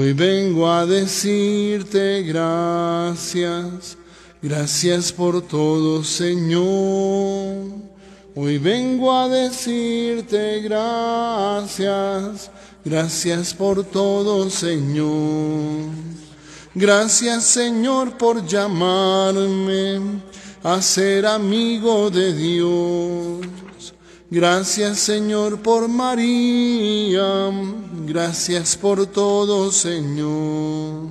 Hoy vengo a decirte gracias, gracias por todo, Señor. Hoy vengo a decirte gracias, gracias por todo, Señor. Gracias, Señor, por llamarme a ser amigo de Dios. Gracias, Señor, por María. Gracias por todo, Señor.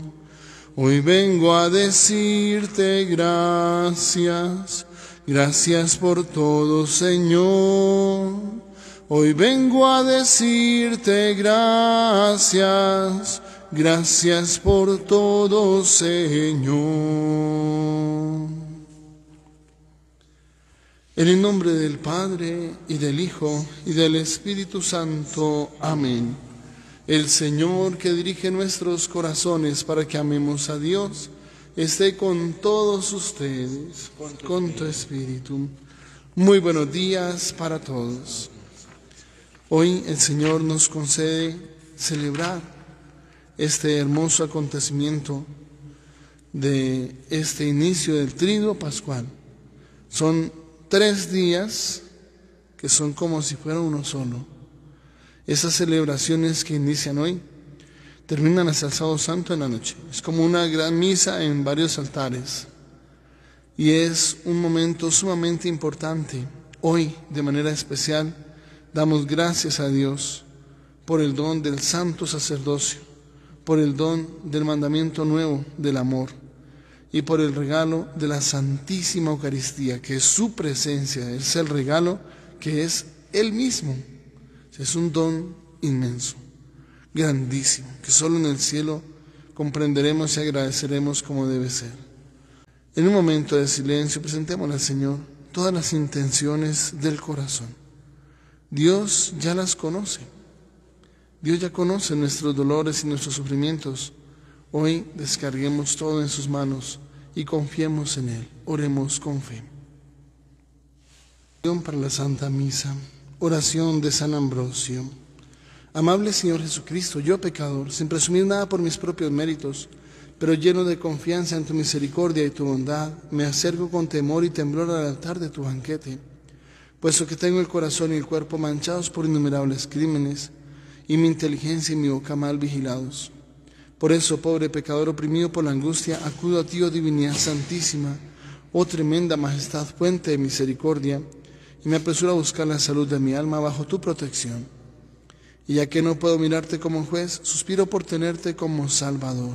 Hoy vengo a decirte gracias, gracias por todo, Señor. Hoy vengo a decirte gracias, gracias por todo, Señor. En el nombre del Padre, y del Hijo, y del Espíritu Santo. Amén. El Señor, que dirige nuestros corazones para que amemos a Dios, esté con todos ustedes, con tu Espíritu. Muy buenos días para todos. Hoy el Señor nos concede celebrar este hermoso acontecimiento de este inicio del Triduo Pascual. Son 3 días que son como si fuera uno solo. Esas celebraciones que inician hoy terminan hasta el sábado santo en la noche. Es como una gran misa en varios altares. Y es un momento sumamente importante. Hoy, de manera especial, damos gracias a Dios por el don del santo sacerdocio, por el don del mandamiento nuevo del amor, y por el regalo de la Santísima Eucaristía, que es su presencia, es el regalo que es Él mismo. Es un don inmenso, grandísimo, que solo en el cielo comprenderemos y agradeceremos como debe ser. En un momento de silencio presentémosle al Señor todas las intenciones del corazón. Dios ya las conoce. Dios ya conoce nuestros dolores y nuestros sufrimientos. Hoy descarguemos todo en sus manos y confiemos en Él. Oremos con fe. Oración para la Santa Misa. Oración de San Ambrosio. Amable Señor Jesucristo, yo pecador, sin presumir nada por mis propios méritos, pero lleno de confianza en tu misericordia y tu bondad, me acerco con temor y temblor al altar de tu banquete, puesto que tengo el corazón y el cuerpo manchados por innumerables crímenes, y mi inteligencia y mi boca mal vigilados. Por eso, pobre pecador oprimido por la angustia, acudo a ti, oh divinidad santísima, oh tremenda majestad, fuente de misericordia, y me apresuro a buscar la salud de mi alma bajo tu protección. Y ya que no puedo mirarte como juez, suspiro por tenerte como Salvador.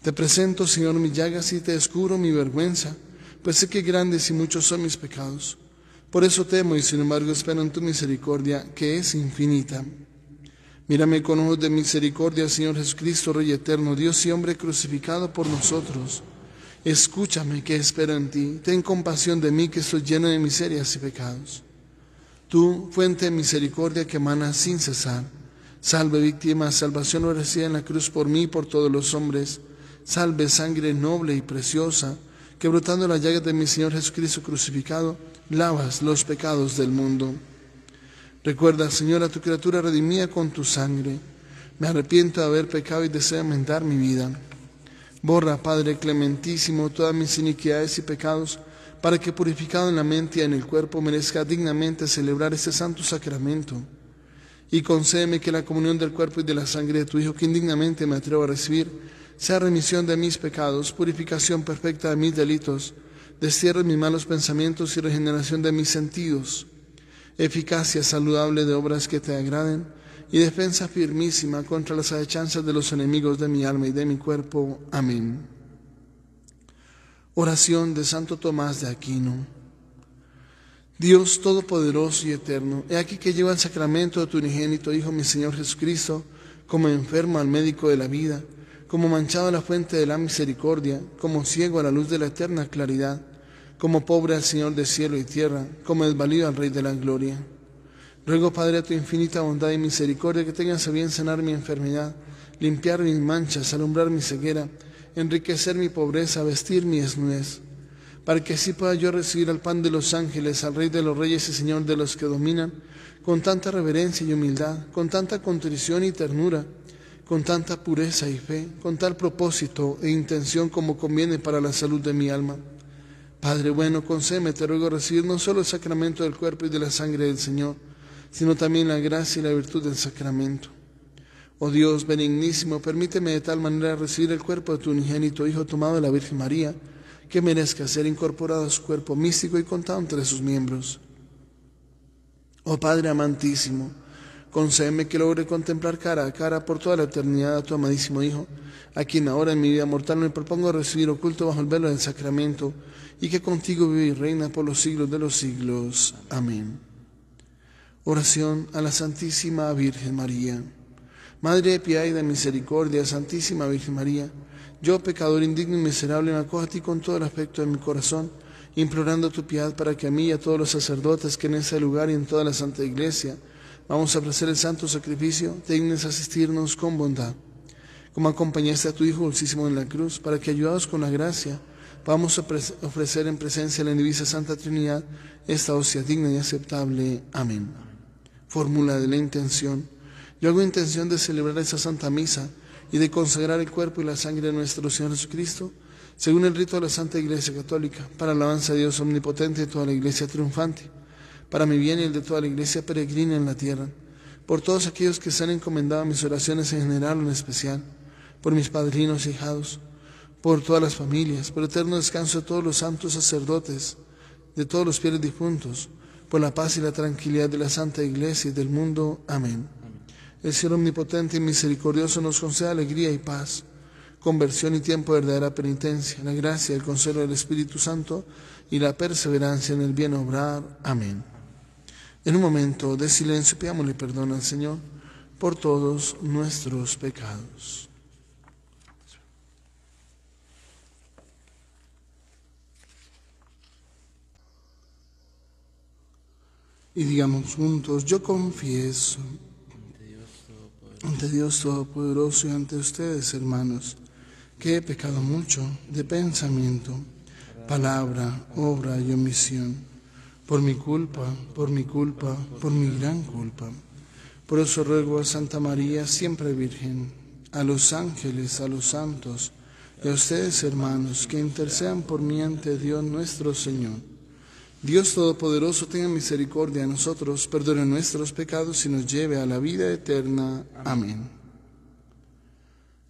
Te presento, Señor, mis llagas y te descubro mi vergüenza, pues sé que grandes y muchos son mis pecados. Por eso temo y sin embargo espero en tu misericordia, que es infinita. Mírame con ojos de misericordia, Señor Jesucristo, Rey eterno, Dios y hombre crucificado por nosotros. Escúchame, que espero en ti. Ten compasión de mí, que estoy lleno de miserias y pecados. Tú, fuente de misericordia que emana sin cesar, salve víctima, salvación ofrecida en la cruz por mí y por todos los hombres. Salve sangre noble y preciosa, que brotando las llagas de mi Señor Jesucristo crucificado, lavas los pecados del mundo. Recuerda, Señor, a tu criatura redimida con tu sangre. Me arrepiento de haber pecado y deseo enmendar mi vida. Borra, Padre clementísimo, todas mis iniquidades y pecados, para que purificado en la mente y en el cuerpo merezca dignamente celebrar este santo sacramento. Y concédeme que la comunión del cuerpo y de la sangre de tu Hijo, que indignamente me atrevo a recibir, sea remisión de mis pecados, purificación perfecta de mis delitos, destierro de mis malos pensamientos y regeneración de mis sentidos, eficacia saludable de obras que te agraden y defensa firmísima contra las acechanzas de los enemigos de mi alma y de mi cuerpo. Amén. Oración de Santo Tomás de Aquino. Dios todopoderoso y eterno, he aquí que lleva el sacramento de tu unigénito Hijo, mi Señor Jesucristo, como enfermo al médico de la vida, como manchado a la fuente de la misericordia, como ciego a la luz de la eterna claridad, como pobre al Señor de cielo y tierra, como desvalido al Rey de la gloria. Ruego, Padre, a tu infinita bondad y misericordia, que tengas a bien sanar mi enfermedad, limpiar mis manchas, alumbrar mi ceguera, enriquecer mi pobreza, vestir mi desnudez, para que así pueda yo recibir al pan de los ángeles, al Rey de los reyes y Señor de los que dominan, con tanta reverencia y humildad, con tanta contrición y ternura, con tanta pureza y fe, con tal propósito e intención como conviene para la salud de mi alma. Padre bueno, concédeme, te ruego, recibir no solo el sacramento del cuerpo y de la sangre del Señor, sino también la gracia y la virtud del sacramento. Oh Dios benignísimo, permíteme de tal manera recibir el cuerpo de tu unigénito Hijo tomado de la Virgen María, que merezca ser incorporado a su cuerpo místico y contado entre sus miembros. Oh Padre amantísimo, concédeme que logre contemplar cara a cara por toda la eternidad a tu amadísimo Hijo, a quien ahora en mi vida mortal me propongo recibir oculto bajo el velo del sacramento, y que contigo vive y reina por los siglos de los siglos. Amén. Oración a la Santísima Virgen María. Madre de piedad y de misericordia, Santísima Virgen María, yo, pecador indigno y miserable, me acojo a ti con todo el afecto de mi corazón, implorando tu piedad para que a mí y a todos los sacerdotes que en este lugar y en toda la Santa Iglesia vamos a ofrecer el santo sacrificio, te dignes asistirnos con bondad. Como acompañaste a tu Hijo dulcísimo en la cruz, para que, ayudados con la gracia, vamos a ofrecer en presencia de la Divina Santa Trinidad esta hostia digna y aceptable. Amén. Fórmula de la intención. Yo hago intención de celebrar esta Santa Misa y de consagrar el cuerpo y la sangre de nuestro Señor Jesucristo, según el rito de la Santa Iglesia Católica, para alabanza de Dios omnipotente y de toda la Iglesia triunfante, para mi bien y el de toda la Iglesia peregrina en la tierra, por todos aquellos que se han encomendado a mis oraciones en general o en especial, por mis padrinos y hijados, por todas las familias, por el eterno descanso de todos los santos sacerdotes, de todos los fieles difuntos, por la paz y la tranquilidad de la Santa Iglesia y del mundo. Amén. El Señor omnipotente y misericordioso nos conceda alegría y paz, conversión y tiempo de verdadera penitencia, la gracia y el consuelo del Espíritu Santo y la perseverancia en el bien obrar. Amén. En un momento de silencio pidámosle perdón al Señor por todos nuestros pecados. Y digamos juntos: yo confieso ante Dios Todopoderoso y ante ustedes, hermanos, que he pecado mucho de pensamiento, palabra, obra y omisión, por mi culpa, por mi gran culpa. Por eso ruego a Santa María, siempre Virgen, a los ángeles, a los santos y a ustedes, hermanos, que intercedan por mí ante Dios nuestro Señor. Dios Todopoderoso tenga misericordia de nosotros, perdone nuestros pecados y nos lleve a la vida eterna. Amén.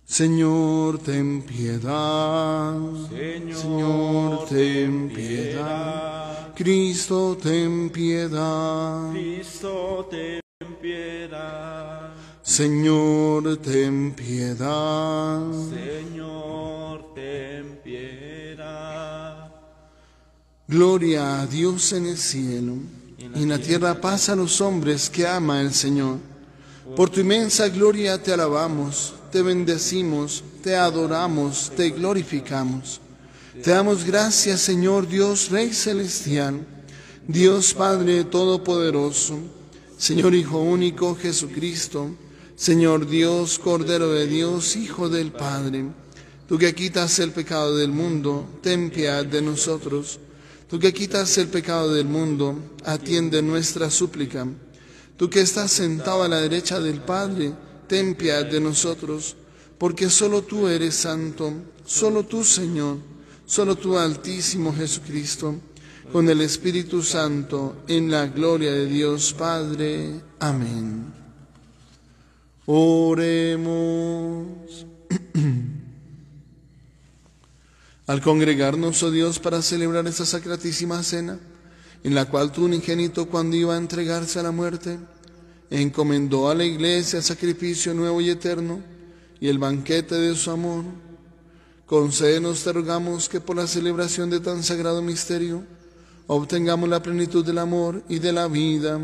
Señor, ten piedad. Señor, ten piedad. Cristo, ten piedad. Cristo, ten piedad. Señor, ten piedad. Señor, ten piedad. Gloria a Dios en el cielo, y en la tierra paz a los hombres que ama el Señor. Por tu inmensa gloria te alabamos, te bendecimos, te adoramos, te glorificamos. Te damos gracias, Señor Dios, Rey celestial, Dios Padre Todopoderoso, Señor Hijo único Jesucristo, Señor Dios, Cordero de Dios, Hijo del Padre. Tú que quitas el pecado del mundo, ten piedad de nosotros. Tú que quitas el pecado del mundo, atiende nuestra súplica. Tú que estás sentado a la derecha del Padre, ten piedad de nosotros, porque solo tú eres santo, solo tú, Señor, solo tú, Altísimo Jesucristo, con el Espíritu Santo, en la gloria de Dios Padre. Amén. Oremos. Al congregarnos, oh Dios, para celebrar esta sacratísima cena, en la cual tu unigénito, cuando iba a entregarse a la muerte, encomendó a la Iglesia el sacrificio nuevo y eterno y el banquete de su amor, concédenos, te rogamos, que por la celebración de tan sagrado misterio obtengamos la plenitud del amor y de la vida.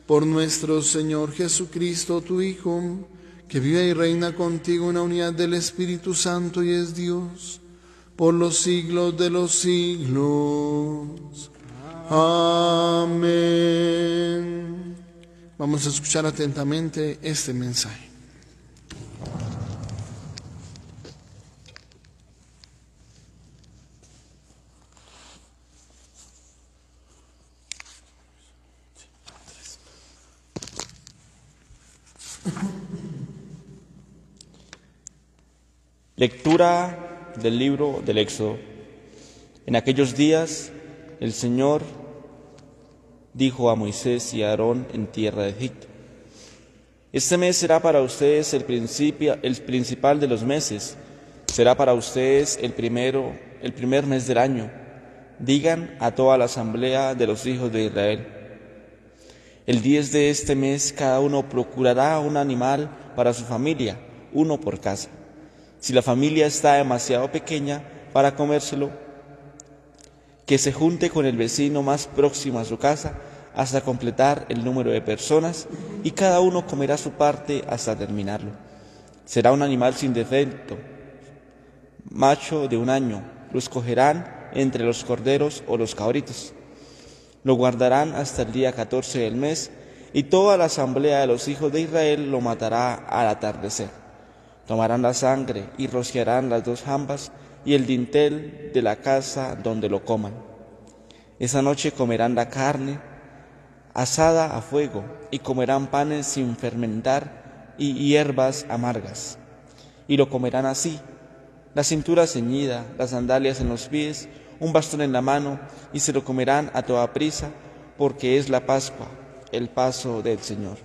Por nuestro Señor Jesucristo, tu Hijo, que vive y reina contigo en la unidad del Espíritu Santo y es Dios, por los siglos de los siglos. Amén. Vamos a escuchar atentamente este mensaje. Lectura del libro del Éxodo. En aquellos días el Señor dijo a Moisés y a Aarón en tierra de Egipto: Este mes será para ustedes el principal de los meses, será para ustedes el primer mes del año. Digan a toda la asamblea de los hijos de Israel: el 10 de este mes cada uno procurará un animal para su familia, uno por casa. Si la familia está demasiado pequeña para comérselo, que se junte con el vecino más próximo a su casa hasta completar el número de personas, y cada uno comerá su parte hasta terminarlo. Será un animal sin defecto, macho de 1 año. Lo escogerán entre los corderos o los cabritos. Lo guardarán hasta el día 14 del mes, y toda la asamblea de los hijos de Israel lo matará al atardecer. Tomarán la sangre y rociarán las 2 jambas y el dintel de la casa donde lo coman. Esa noche comerán la carne asada a fuego, y comerán panes sin fermentar y hierbas amargas. Y lo comerán así: la cintura ceñida, las sandalias en los pies, un bastón en la mano, y se lo comerán a toda prisa, porque es la Pascua, el paso del Señor.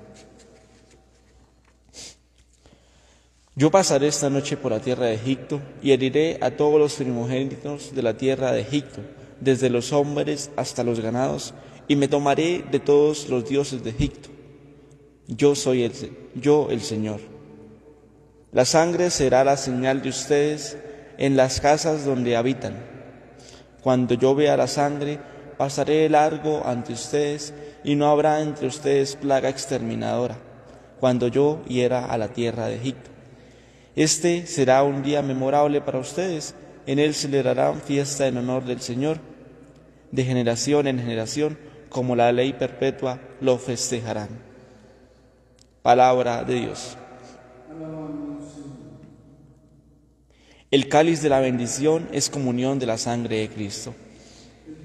Yo pasaré esta noche por la tierra de Egipto, y heriré a todos los primogénitos de la tierra de Egipto, desde los hombres hasta los ganados, y me tomaré de todos los dioses de Egipto. Yo soy el Señor. La sangre será la señal de ustedes en las casas donde habitan. Cuando yo vea la sangre, pasaré de largo ante ustedes, y no habrá entre ustedes plaga exterminadora, cuando yo hiera a la tierra de Egipto. Este será un día memorable para ustedes. En él celebrarán fiesta en honor del Señor. De generación en generación, como la ley perpetua, lo festejarán. Palabra de Dios. El cáliz de la bendición es comunión de la sangre de Cristo.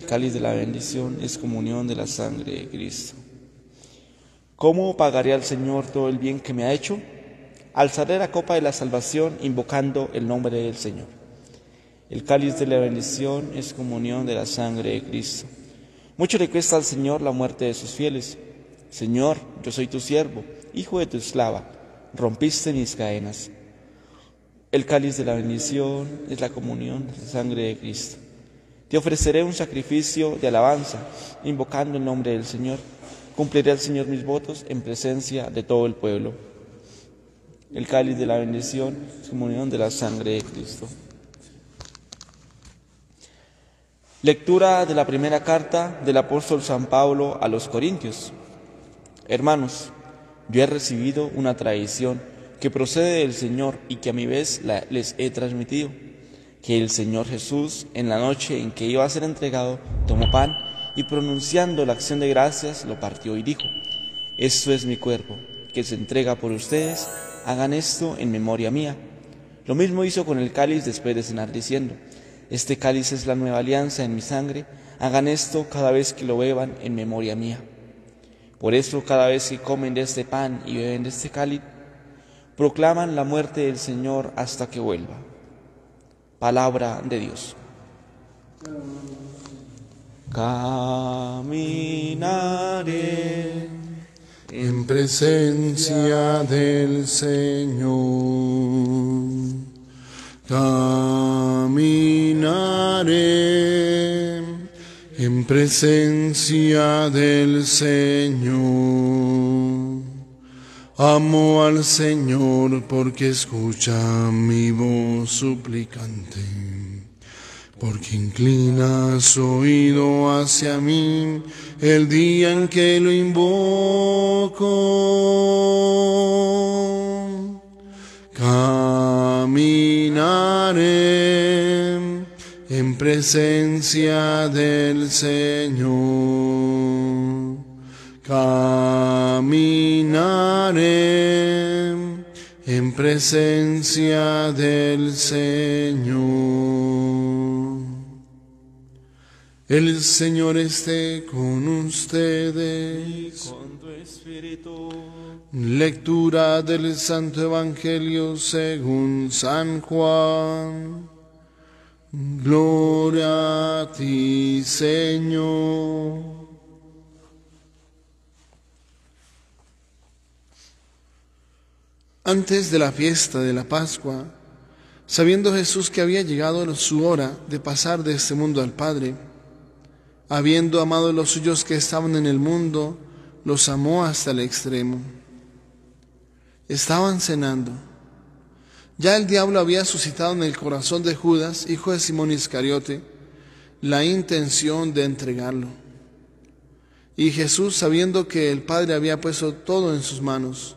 El cáliz de la bendición es comunión de la sangre de Cristo. ¿Cómo pagaré al Señor todo el bien que me ha hecho? Alzaré la copa de la salvación invocando el nombre del Señor. El cáliz de la bendición es comunión de la sangre de Cristo. Mucho le cuesta al Señor la muerte de sus fieles. Señor, yo soy tu siervo, hijo de tu esclava. Rompiste mis cadenas. El cáliz de la bendición es la comunión de la sangre de Cristo. Te ofreceré un sacrificio de alabanza, invocando el nombre del Señor. Cumpliré al Señor mis votos en presencia de todo el pueblo. El cáliz de la bendición es comunión de la sangre de Cristo. Lectura de la primera carta del apóstol San Pablo a los Corintios. Hermanos, yo he recibido una tradición que procede del Señor y que a mi vez les he transmitido, que el Señor Jesús, en la noche en que iba a ser entregado, tomó pan y, pronunciando la acción de gracias, lo partió y dijo: Esto es mi cuerpo, que se entrega por ustedes. Hagan esto en memoria mía. Lo mismo hizo con el cáliz después de cenar, diciendo: Este cáliz es la nueva alianza en mi sangre. Hagan esto cada vez que lo beban en memoria mía. Por eso, cada vez que comen de este pan y beben de este cáliz, proclaman la muerte del Señor hasta que vuelva. Palabra de Dios. Caminaré en presencia del Señor. Caminaré en presencia del Señor. Amo al Señor porque escucha mi voz suplicante, porque inclina su oído hacia mí el día en que lo invoco. Caminaré en presencia del Señor. Caminaré en presencia del Señor. El Señor esté con ustedes. Y con tu espíritu. Lectura del Santo Evangelio según San Juan. Gloria a ti, Señor. Antes de la fiesta de la Pascua, sabiendo Jesús que había llegado su hora de pasar de este mundo al Padre, habiendo amado a los suyos que estaban en el mundo, los amó hasta el extremo. Estaban cenando. Ya el diablo había suscitado en el corazón de Judas, hijo de Simón Iscariote, la intención de entregarlo. Y Jesús, sabiendo que el Padre había puesto todo en sus manos,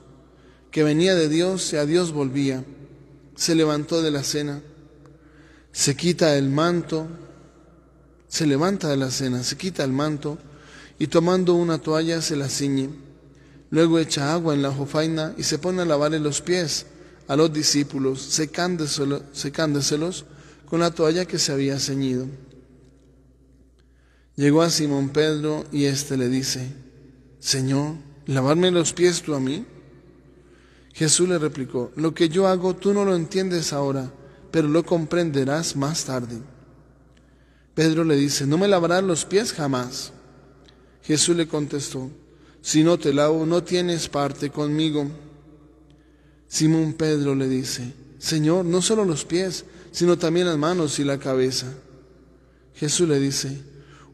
que venía de Dios y a Dios volvía, se levantó de la cena, se quita el manto, se levanta de la cena, se quita el manto y tomando una toalla se la ciñe. Luego echa agua en la jofaina y se pone a lavarle los pies a los discípulos, secándoselos con la toalla que se había ceñido. Llegó a Simón Pedro y éste le dice: Señor, ¿lavarme los pies tú a mí? Jesús le replicó: Lo que yo hago tú no lo entiendes ahora, pero lo comprenderás más tarde. Pedro le dice: No me lavarás los pies jamás. Jesús le contestó: Si no te lavo, no tienes parte conmigo. Simón Pedro le dice: Señor, no solo los pies, sino también las manos y la cabeza. Jesús le dice: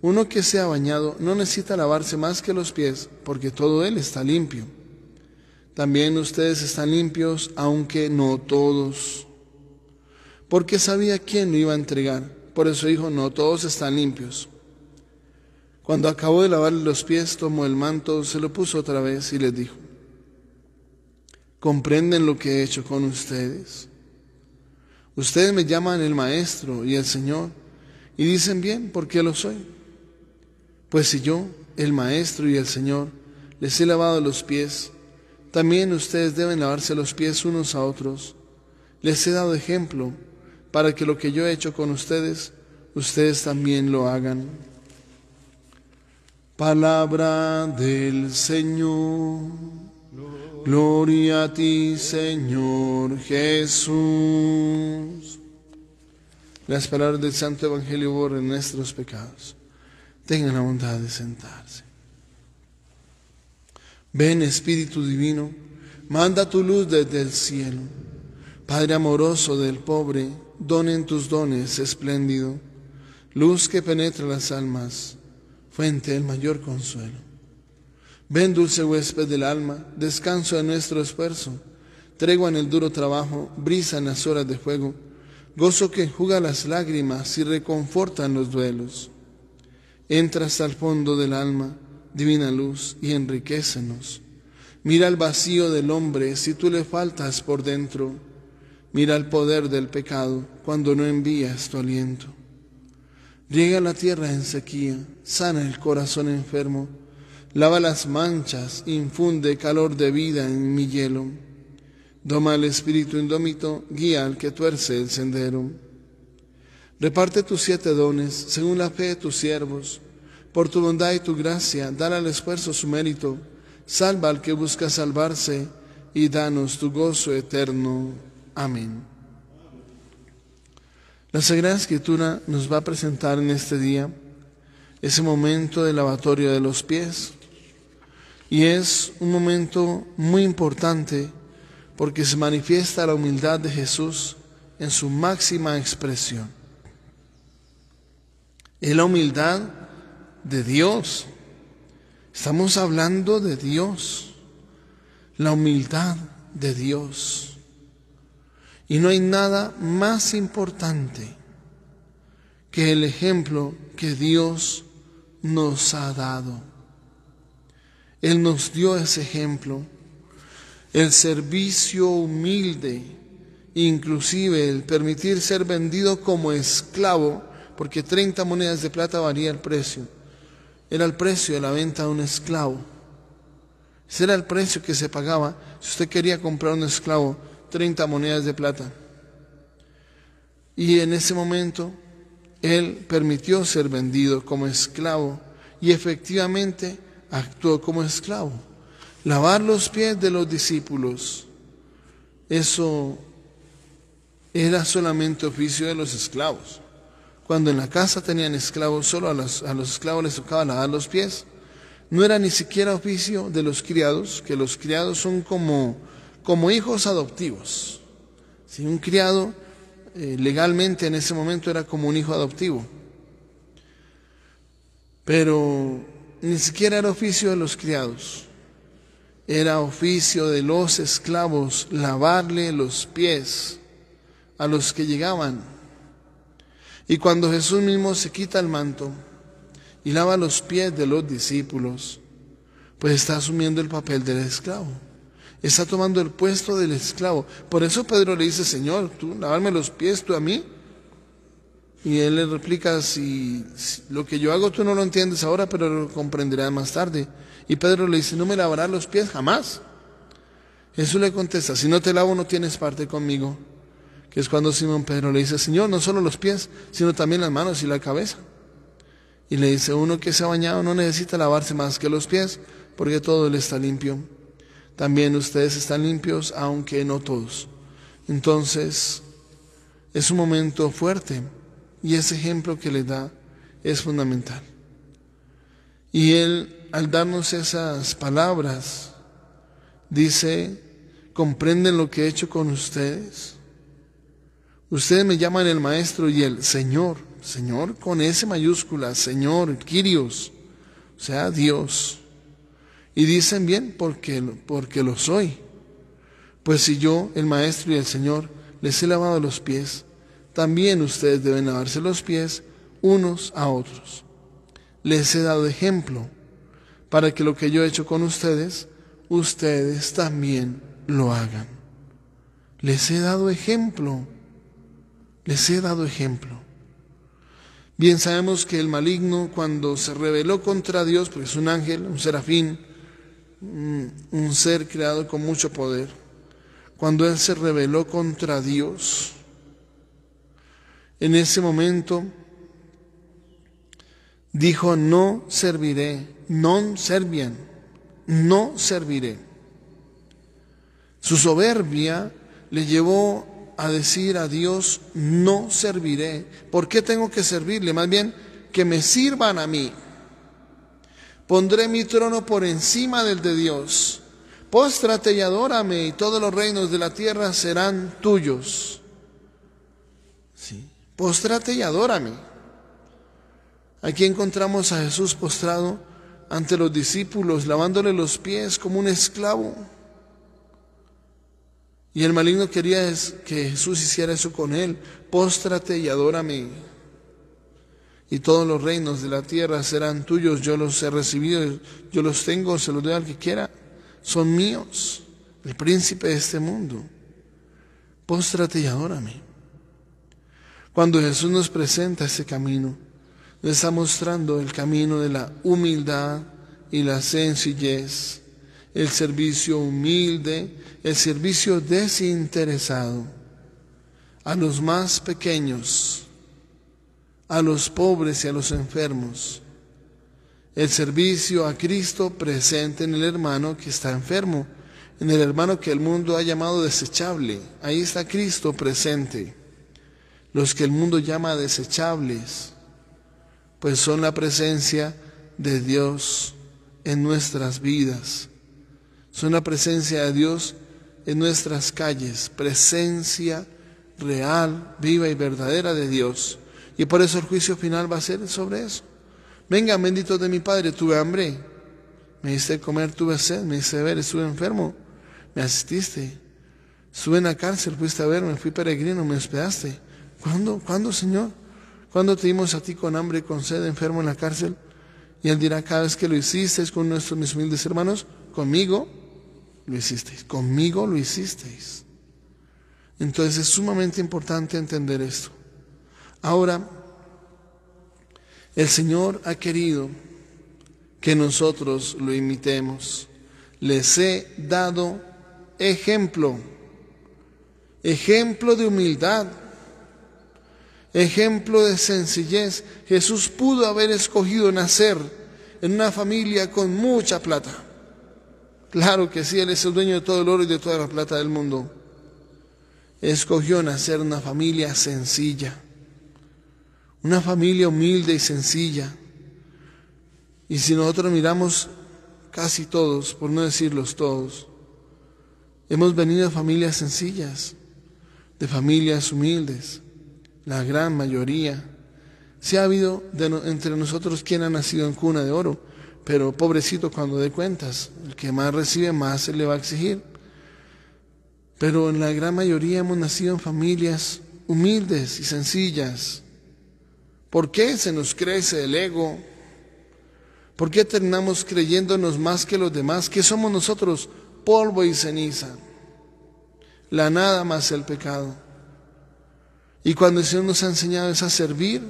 Uno que se ha bañado no necesita lavarse más que los pies, porque todo él está limpio. También ustedes están limpios, aunque no todos. Porque sabía quién lo iba a entregar. Por eso dijo: No todos están limpios. Cuando acabó de lavarle los pies, tomó el manto, se lo puso otra vez y les dijo: ¿Comprenden lo que he hecho con ustedes? Ustedes me llaman el Maestro y el Señor, y dicen bien, porque lo soy. Pues si yo, el Maestro y el Señor, les he lavado los pies, también ustedes deben lavarse los pies unos a otros. Les he dado ejemplo para que lo que yo he hecho con ustedes, ustedes también lo hagan. Palabra del Señor. Gloria a ti, Señor Jesús. Las palabras del Santo Evangelio borren nuestros pecados. Tengan la bondad de sentarse. Ven, Espíritu Divino, manda tu luz desde el cielo. Padre amoroso del pobre, donen tus dones espléndido, luz que penetra las almas, fuente del mayor consuelo. Ven, dulce huésped del alma, descanso de nuestro esfuerzo, tregua en el duro trabajo, brisa en las horas de fuego, gozo que enjuga las lágrimas y reconforta en los duelos. Entra hasta el fondo del alma, divina luz, y enriquécenos. Mira el vacío del hombre si tú le faltas por dentro. Mira el poder del pecado cuando no envías tu aliento. Riega la tierra en sequía, sana el corazón enfermo, lava las manchas, infunde calor de vida en mi hielo. Doma el espíritu indómito, guía al que tuerce el sendero. Reparte tus 7 dones según la fe de tus siervos. Por tu bondad y tu gracia, dale al esfuerzo su mérito. Salva al que busca salvarse y danos tu gozo eterno. Amén. La Sagrada Escritura nos va a presentar en este día ese momento del lavatorio de los pies. Y es un momento muy importante porque se manifiesta la humildad de Jesús en su máxima expresión. Es la humildad de Dios. Estamos hablando de Dios, la humildad de Dios. Y no hay nada más importante que el ejemplo que Dios nos ha dado. Él nos dio ese ejemplo, el servicio humilde, inclusive el permitir ser vendido como esclavo, porque 30 monedas de plata valía el precio. Era el precio de la venta de un esclavo. Ese era el precio que se pagaba si usted quería comprar un esclavo, 30 monedas de plata. Y en ese momento, Él permitió ser vendido como esclavo y efectivamente actuó como esclavo. lavar los pies de los discípulos, eso era solamente oficio de los esclavos. Cuando en la casa tenían esclavos, solo a los esclavos les tocaba lavar los pies. No era ni siquiera oficio de los criados, que los criados son como hijos adoptivos. Si un criado legalmente en ese momento era como un hijo adoptivo. Pero ni siquiera era oficio de los criados. Era oficio de los esclavos lavarle los pies a los que llegaban. Y cuando Jesús mismo se quita el manto y lava los pies de los discípulos, pues está asumiendo el papel del esclavo. Está tomando el puesto del esclavo. Por eso Pedro le dice: Señor, tú lavarme los pies, tú a mí. Y él le replica: si lo que yo hago tú no lo entiendes ahora, pero lo comprenderás más tarde. Y Pedro le dice: ¿no me lavarás los pies? Jamás. Jesús le contesta: si no te lavo no tienes parte conmigo. Que es cuando Simón Pedro le dice: Señor, no solo los pies, sino también las manos y la cabeza. Y le dice: uno que se ha bañado no necesita lavarse más que los pies, porque todo él está limpio. También ustedes están limpios, aunque no todos. Entonces, es un momento fuerte, y ese ejemplo que le da es fundamental. Y él, al darnos esas palabras, dice: ¿comprenden lo que he hecho con ustedes? Ustedes me llaman el Maestro y el Señor, Señor con S mayúscula, Señor, Kyrios, o sea, Dios. Y dicen bien porque lo soy. Pues si yo, el Maestro y el Señor, les he lavado los pies, también ustedes deben lavarse los pies unos a otros. Les he dado ejemplo para que lo que yo he hecho con ustedes, ustedes también lo hagan. Les he dado ejemplo. Les he dado ejemplo. Bien sabemos que el maligno, cuando se rebeló contra Dios, porque es un ángel, un serafín, un ser creado con mucho poder, cuando él se rebeló contra Dios, en ese momento dijo: no serviré, non serviam, no serviré. Su soberbia le llevó a decir a Dios: no serviré. ¿Por qué tengo que servirle? Más bien, que me sirvan a mí. Pondré mi trono por encima del de Dios. Póstrate y adórame, y todos los reinos de la tierra serán tuyos. Sí. Póstrate y adórame. Aquí encontramos a Jesús postrado ante los discípulos, lavándole los pies como un esclavo. Y el maligno quería que Jesús hiciera eso con él: póstrate y adórame, y todos los reinos de la tierra serán tuyos. Yo los he recibido, yo los tengo, se los doy al que quiera, son míos, el príncipe de este mundo. Póstrate y adórame. Cuando Jesús nos presenta ese camino, nos está mostrando el camino de la humildad y la sencillez, el servicio humilde, el servicio desinteresado a los más pequeños, a los pobres y a los enfermos. El servicio a Cristo presente en el hermano que está enfermo, en el hermano que el mundo ha llamado desechable. Ahí está Cristo presente. Los que el mundo llama desechables, pues son la presencia de Dios en nuestras vidas. Son la presencia de Dios en nuestras calles, presencia real, viva y verdadera de Dios. Y por eso el juicio final va a ser sobre eso. Venga, bendito de mi Padre, tuve hambre, me diste comer, tuve sed, me diste beber, estuve enfermo, me asististe. Estuve en la cárcel, fuiste a verme, fui peregrino, me hospedaste. ¿Cuándo, Señor? ¿Cuándo te dimos a ti con hambre, con sed, enfermo en la cárcel? Y Él dirá: cada vez que lo hicisteis con mis humildes hermanos, conmigo lo hicisteis, conmigo lo hicisteis. Entonces es sumamente importante entender esto. Ahora, el Señor ha querido que nosotros lo imitemos. Les he dado ejemplo de humildad, ejemplo de sencillez. Jesús pudo haber escogido nacer en una familia con mucha plata. Claro que sí, Él es el dueño de todo el oro y de toda la plata del mundo. Escogió nacer en una familia sencilla, una familia humilde y sencilla. Y si nosotros miramos, casi todos, por no decirlos todos, hemos venido de familias sencillas, de familias humildes, la gran mayoría. Sí ha habido entre nosotros quien ha nacido en cuna de oro, pero pobrecito cuando dé cuentas, el que más recibe más se le va a exigir. Pero en la gran mayoría hemos nacido en familias humildes y sencillas. ¿Por qué se nos crece el ego? ¿Por qué terminamos creyéndonos más que los demás? ¿Qué somos nosotros? Polvo y ceniza. La nada más el pecado. Y cuando el Señor nos ha enseñado es a servir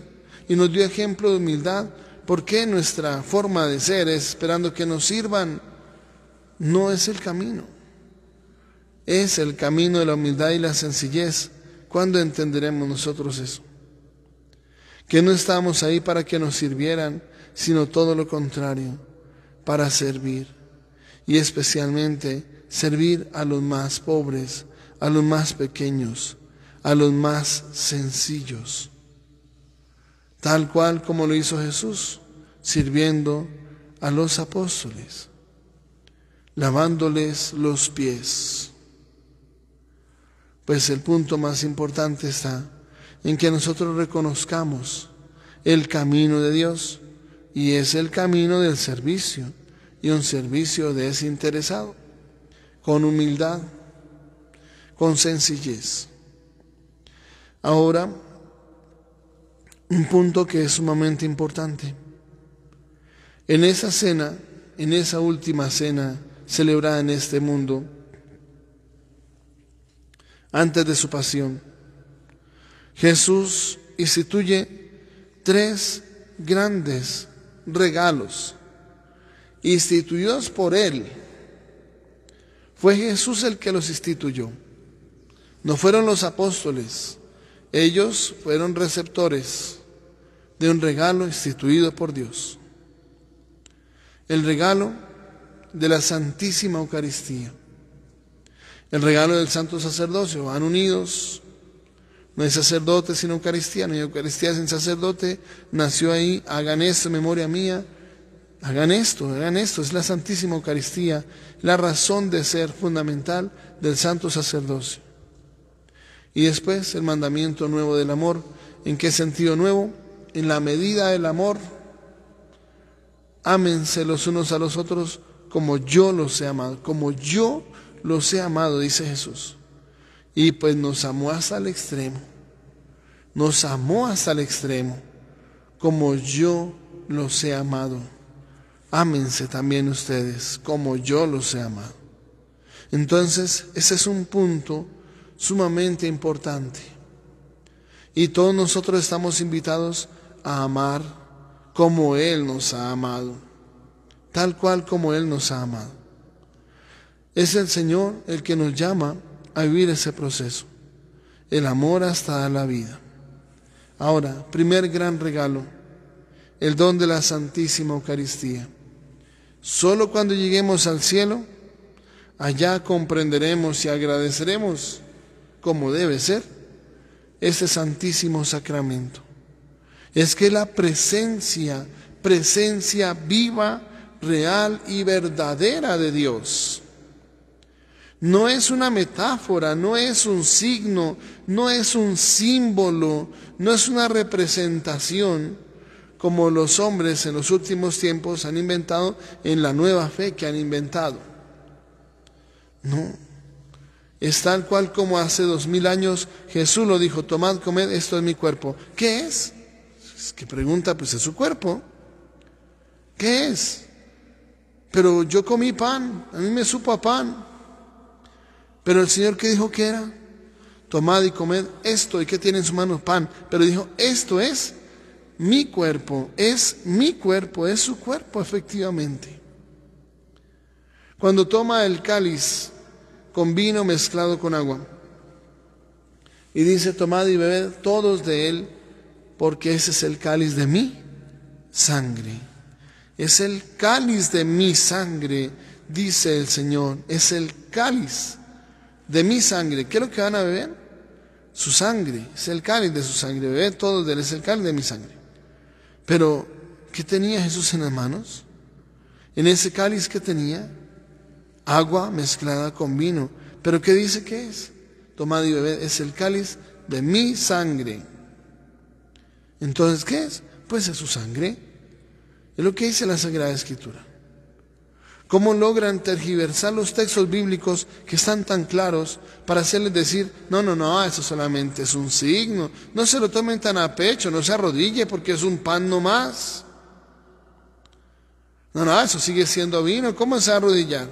y nos dio ejemplo de humildad, ¿por qué nuestra forma de ser es esperando que nos sirvan? No es el camino. Es el camino de la humildad y la sencillez. ¿Cuándo entenderemos nosotros eso? Que no estamos ahí para que nos sirvieran, sino todo lo contrario, para servir. Y especialmente servir a los más pobres, a los más pequeños, a los más sencillos. Tal cual como lo hizo Jesús, sirviendo a los apóstoles, lavándoles los pies. Pues el punto más importante está en que nosotros reconozcamos el camino de Dios, y es el camino del servicio, y un servicio desinteresado, con humildad, con sencillez. Ahora, un punto que es sumamente importante. En esa cena, en esa última cena celebrada en este mundo, antes de su pasión, Jesús instituye 3 grandes regalos instituidos por Él. Fue Jesús el que los instituyó. No fueron los apóstoles. Ellos fueron receptores de un regalo instituido por Dios. El regalo de la Santísima Eucaristía. El regalo del Santo Sacerdocio. Van unidos. No hay sacerdote sin Eucaristía, no hay Eucaristía sin sacerdote. Nació ahí, hagan esto en memoria mía. Hagan esto, es la Santísima Eucaristía, la razón de ser fundamental del Santo Sacerdocio. Y después el mandamiento nuevo del amor. ¿En qué sentido nuevo? En la medida del amor, ámense los unos a los otros como yo los he amado, como yo los he amado, dice Jesús. Y pues nos amó hasta el extremo, como yo los he amado. Ámense también ustedes, como yo los he amado. Entonces, ese es un punto sumamente importante. Y todos nosotros estamos invitados a amar como Él nos ha amado, tal cual como Él nos ha amado. Es el Señor el que nos llama a vivir ese proceso, el amor hasta dar la vida. Ahora, primer gran regalo, el don de la Santísima Eucaristía. Solo cuando lleguemos al cielo, allá comprenderemos y agradeceremos como debe ser ese santísimo sacramento. Es que la presencia viva, real y verdadera de Dios. No es una metáfora, no es un signo, no es un símbolo, no es una representación como los hombres en los últimos tiempos han inventado en la nueva fe que han inventado. No, es tal cual como hace 2000 años Jesús lo dijo: tomad, comed, esto es mi cuerpo. ¿Qué es? Es que pregunta, pues es su cuerpo. ¿Qué es? Pero yo comí pan, a mí me supo a pan. Pero el Señor, ¿qué dijo que era? Tomad y comed esto. ¿Y qué tiene en su mano? Pan. Pero dijo, esto es mi cuerpo, es mi cuerpo, es su cuerpo efectivamente. Cuando toma el cáliz con vino mezclado con agua y dice: tomad y bebed todos de él, porque ese es el cáliz de mi sangre. Es el cáliz de mi sangre dice el Señor, es el cáliz de mi sangre. ¿Qué es lo que van a beber? Su sangre, es el cáliz de su sangre. Bebed todos de él, es el cáliz de mi sangre. Pero, ¿qué tenía Jesús en las manos? En ese cáliz que tenía, agua mezclada con vino. ¿Pero qué dice que es? Tomad y bebed, es el cáliz de mi sangre. Entonces, ¿qué es? Pues es su sangre. Es lo que dice la Sagrada Escritura. ¿Cómo logran tergiversar los textos bíblicos que están tan claros para hacerles decir, no, eso solamente es un signo, no se lo tomen tan a pecho, no se arrodille porque es un pan nomás? No, eso sigue siendo vino, ¿cómo se va a arrodillar?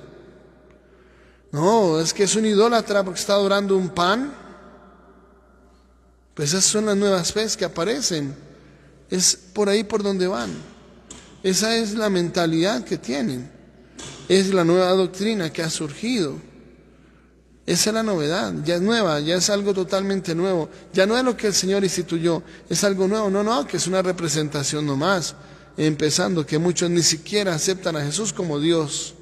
No, es que es un idólatra porque está adorando un pan. Pues esas son las nuevas fes que aparecen, es por ahí por donde van. Esa es la mentalidad que tienen. Es la nueva doctrina que ha surgido. Esa es la novedad, ya es nueva, ya es algo totalmente nuevo. Ya no es lo que el Señor instituyó, es algo nuevo. No, que es una representación nomás. Empezando que muchos ni siquiera aceptan a Jesús como Dios.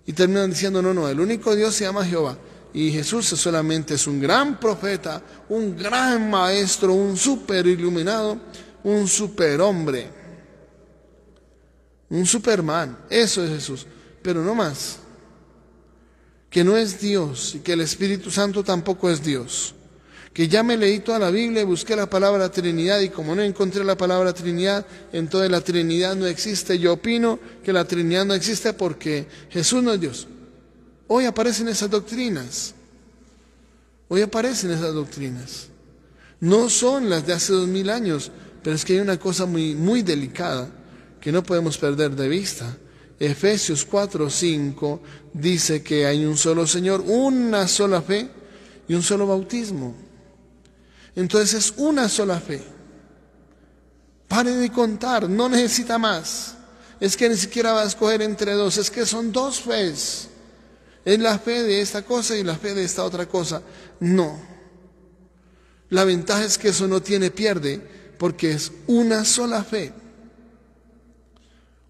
Y terminan diciendo, no, el único Dios se llama Jehová. Y Jesús solamente es un gran profeta, un gran maestro, un super iluminado, un superhombre, un Superman. Eso es Jesús. Pero no más, que no es Dios y que el Espíritu Santo tampoco es Dios. Que ya me leí toda la Biblia y busqué la palabra Trinidad y como no encontré la palabra Trinidad, entonces la Trinidad no existe. Yo opino que la Trinidad no existe porque Jesús no es Dios. Hoy aparecen esas doctrinas. No son las de hace 2000 años, pero es que hay una cosa muy, muy delicada que no podemos perder de vista. Efesios 4:5 dice que hay un solo Señor, una sola fe y un solo bautismo. Entonces es una sola fe. Pare de contar, no necesita más. Es que ni siquiera va a escoger entre dos, es que son dos fees. Es la fe de esta cosa y la fe de esta otra cosa. No. La ventaja es que eso no tiene pierde, porque es una sola fe.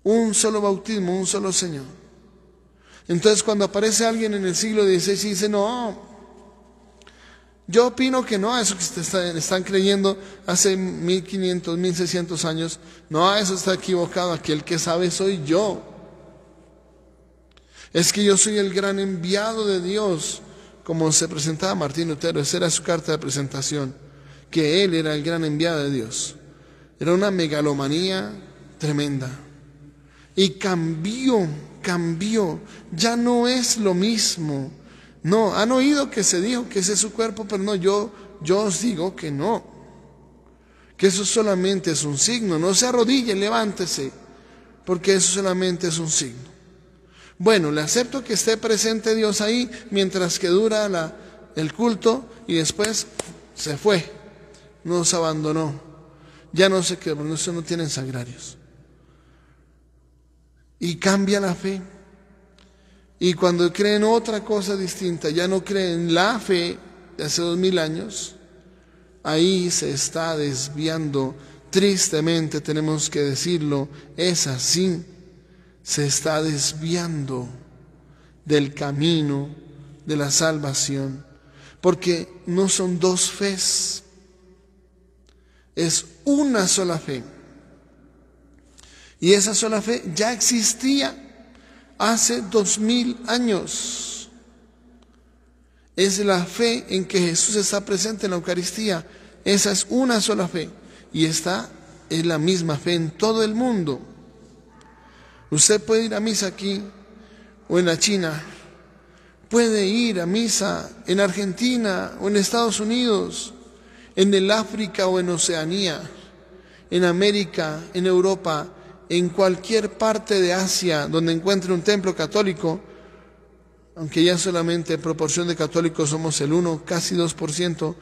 Un solo bautismo, un solo Señor. Entonces cuando aparece alguien en el siglo XVI y dice, no, yo opino que no, eso que están creyendo hace 1500, 1600 años, no, eso está equivocado, aquí el que sabe soy yo. Es que yo soy el gran enviado de Dios, como se presentaba Martín Lutero, esa era su carta de presentación, que él era el gran enviado de Dios. Era una megalomanía tremenda. Y cambió, ya no es lo mismo. No, han oído que se dijo que ese es su cuerpo, pero no, yo os digo que no. Que eso solamente es un signo, no se arrodille, levántese, porque eso solamente es un signo. Bueno, le acepto que esté presente Dios ahí mientras que dura el culto y después se fue, nos abandonó. Ya no se quedó, porque eso no tienen sagrarios. Y cambia la fe. Y cuando creen otra cosa distinta, ya no creen la fe de hace 2000 años, ahí se está desviando. Tristemente tenemos que decirlo, es así. Se está desviando del camino de la salvación, porque no son dos fes, es una sola fe. Y esa sola fe ya existía hace 2000 años. Es la fe en que Jesús está presente en la Eucaristía. Esa es una sola fe. Y esta es la misma fe en todo el mundo. Usted puede ir a misa aquí o en la China. Puede ir a misa en Argentina o en Estados Unidos, en el África o en Oceanía, en América, en Europa, en cualquier parte de Asia donde encuentre un templo católico, aunque ya solamente en proporción de católicos somos el 1, casi 2%,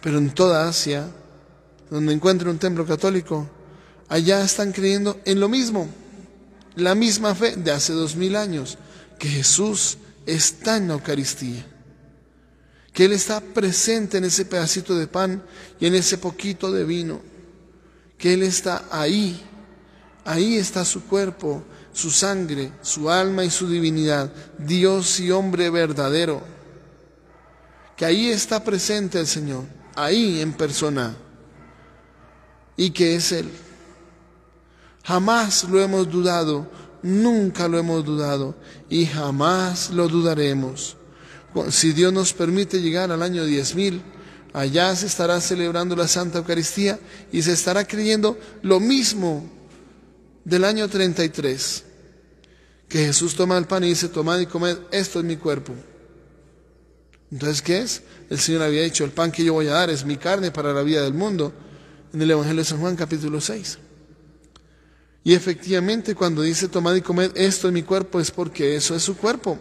pero en toda Asia, donde encuentre un templo católico, allá están creyendo en lo mismo, la misma fe de hace 2000 años, que Jesús está en la Eucaristía, que Él está presente en ese pedacito de pan y en ese poquito de vino, que Él está ahí. Ahí está su cuerpo, su sangre, su alma y su divinidad, Dios y hombre verdadero. Que ahí está presente el Señor, ahí en persona, y que es Él. Jamás lo hemos dudado, nunca lo hemos dudado y jamás lo dudaremos. Si Dios nos permite llegar al año 10.000, allá se estará celebrando la Santa Eucaristía y se estará creyendo lo mismo del año 33, que Jesús toma el pan y dice: tomad y comed, esto es mi cuerpo. Entonces, ¿qué es? El Señor había dicho: el pan que yo voy a dar es mi carne para la vida del mundo, en el Evangelio de San Juan capítulo 6. Y efectivamente, cuando dice tomad y comed, esto es mi cuerpo, es porque eso es su cuerpo.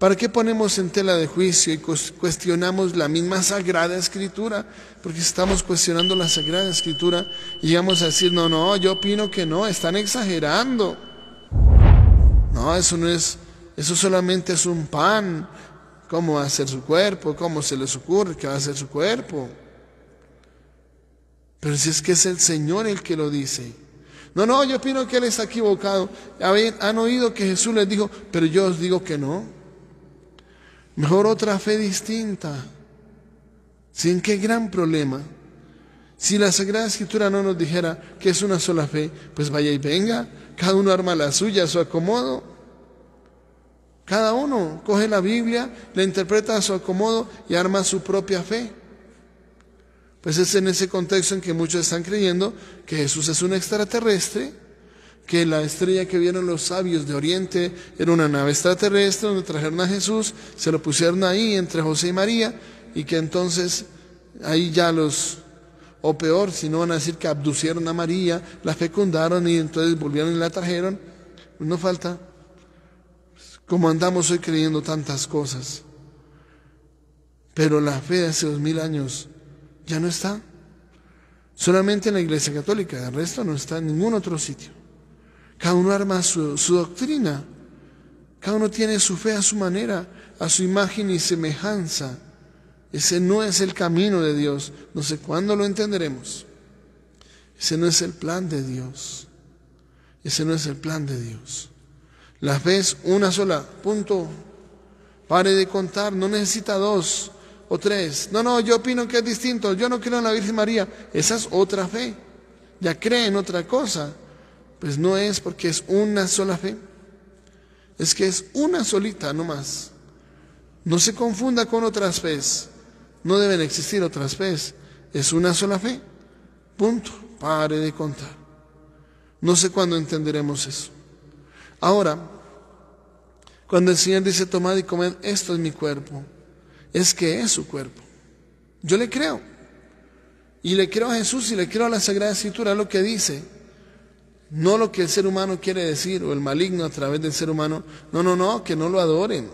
¿Para qué ponemos en tela de juicio y cuestionamos la misma Sagrada Escritura? Porque estamos cuestionando la Sagrada Escritura y llegamos a decir: no, yo opino que no, están exagerando. No, eso no es, eso solamente es un pan. ¿Cómo va a ser su cuerpo? ¿Cómo se les ocurre que va a ser su cuerpo? Pero si es que es el Señor el que lo dice. No, yo opino que Él está equivocado. Han oído que Jesús les dijo: pero yo os digo que no. Mejor otra fe distinta. ¿Sin qué gran problema? Si la Sagrada Escritura no nos dijera que es una sola fe, pues vaya y venga, cada uno arma la suya a su acomodo. Cada uno coge la Biblia, la interpreta a su acomodo y arma su propia fe. Pues es en ese contexto en que muchos están creyendo que Jesús es un extraterrestre, que la estrella que vieron los sabios de Oriente era una nave extraterrestre donde trajeron a Jesús, se lo pusieron ahí entre José y María, y que entonces ahí ya o peor, si no van a decir que abducieron a María, la fecundaron y entonces volvieron y la trajeron. No falta, como andamos hoy creyendo tantas cosas. Pero la fe de hace 2000 años ya no está. Solamente en la Iglesia Católica, el resto no está en ningún otro sitio. Cada uno arma su doctrina, cada uno tiene su fe a su manera, a su imagen y semejanza. Ese no es el camino de Dios. No sé cuándo lo entenderemos. Ese no es el plan de Dios. Ese no es el plan de Dios. La fe es una sola, punto. Pare de contar, no necesita 2 o 3. No, yo opino que es distinto. Yo no creo en la Virgen María. Esa es otra fe. Ya cree en otra cosa. Pues no es, porque es una sola fe. Es que es una solita, no más. No se confunda con otras fees. No deben existir otras fees. Es una sola fe. Punto. Pare de contar. No sé cuándo entenderemos eso. Ahora, cuando el Señor dice tomad y comed, esto es mi cuerpo, es que es su cuerpo. Yo le creo. Y le creo a Jesús y le creo a la Sagrada Escritura, lo que dice. No lo que el ser humano quiere decir, o el maligno a través del ser humano. No, que no lo adoren.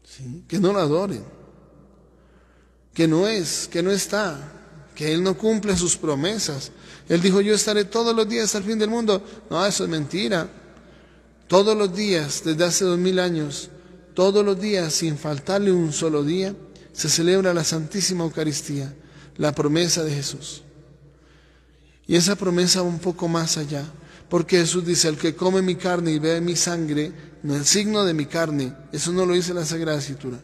¿Sí? Que no lo adoren. Que no está, que Él no cumple sus promesas. Él dijo: yo estaré todos los días al fin del mundo. No, eso es mentira. Todos los días, desde hace 2000 años, todos los días, sin faltarle un solo día, se celebra la Santísima Eucaristía, la promesa de Jesús. Y esa promesa va un poco más allá, porque Jesús dice: el que come mi carne y bebe mi sangre, no el signo de mi carne, eso no lo dice la Sagrada Escritura.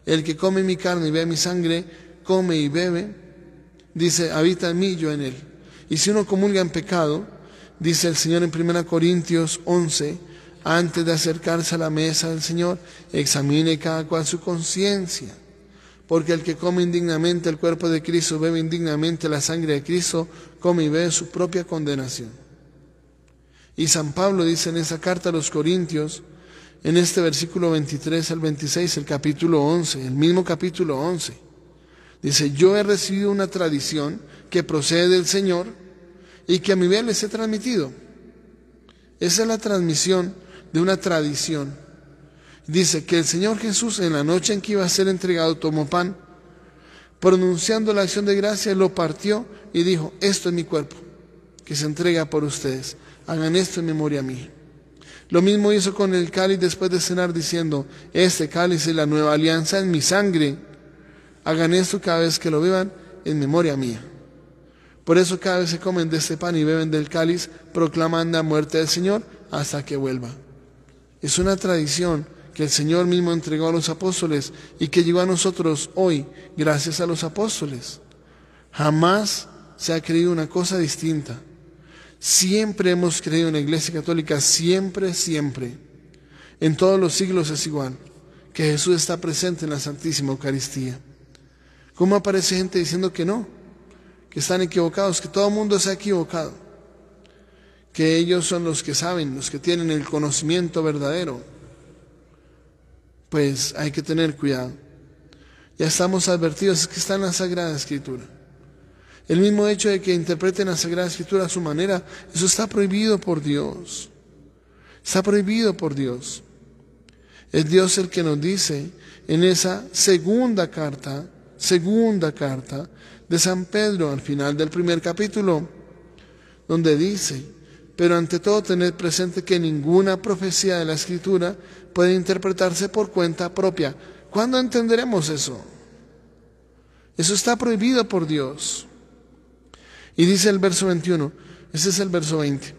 El que come mi carne y bebe mi sangre, come y bebe, dice, habita en mí y yo en él. Y si uno comulga en pecado, dice el Señor en 1 Corintios 11, antes de acercarse a la mesa del Señor, examine cada cual su conciencia. Porque el que come indignamente el cuerpo de Cristo, bebe indignamente la sangre de Cristo, come y bebe su propia condenación. Y San Pablo dice en esa carta a los Corintios, en este versículo 23 al 26, el capítulo 11, el mismo capítulo 11, dice: yo he recibido una tradición que procede del Señor y que a mi vez les he transmitido. Esa es la transmisión de una tradición. Dice que el Señor Jesús, en la noche en que iba a ser entregado, tomó pan, pronunciando la acción de gracia, lo partió y dijo: esto es mi cuerpo, que se entrega por ustedes. Hagan esto en memoria mía. Lo mismo hizo con el cáliz después de cenar, diciendo: este cáliz es la nueva alianza en mi sangre. Hagan esto cada vez que lo beban en memoria mía. Por eso cada vez que comen de este pan y beben del cáliz, proclaman la muerte del Señor hasta que vuelva. Es una tradición que el Señor mismo entregó a los apóstoles y que llegó a nosotros hoy gracias a los apóstoles. Jamás se ha creído una cosa distinta. Siempre hemos creído en la Iglesia Católica, siempre. En todos los siglos es igual, que Jesús está presente en la Santísima Eucaristía. ¿Cómo aparece gente diciendo que no? Que están equivocados, que todo el mundo se ha equivocado, que ellos son los que saben, los que tienen el conocimiento verdadero. Pues hay que tener cuidado. Ya estamos advertidos, es que está en la Sagrada Escritura. El mismo hecho de que interpreten la Sagrada Escritura a su manera, eso está prohibido por Dios. Está prohibido por Dios. Es Dios el que nos dice en esa segunda carta de San Pedro, al final del primer capítulo, donde dice: pero ante todo tened presente que ninguna profecía de la Escritura puede interpretarse por cuenta propia. ¿Cuándo entenderemos eso? Eso está prohibido por Dios. Y dice el verso 21, ese es el verso 20,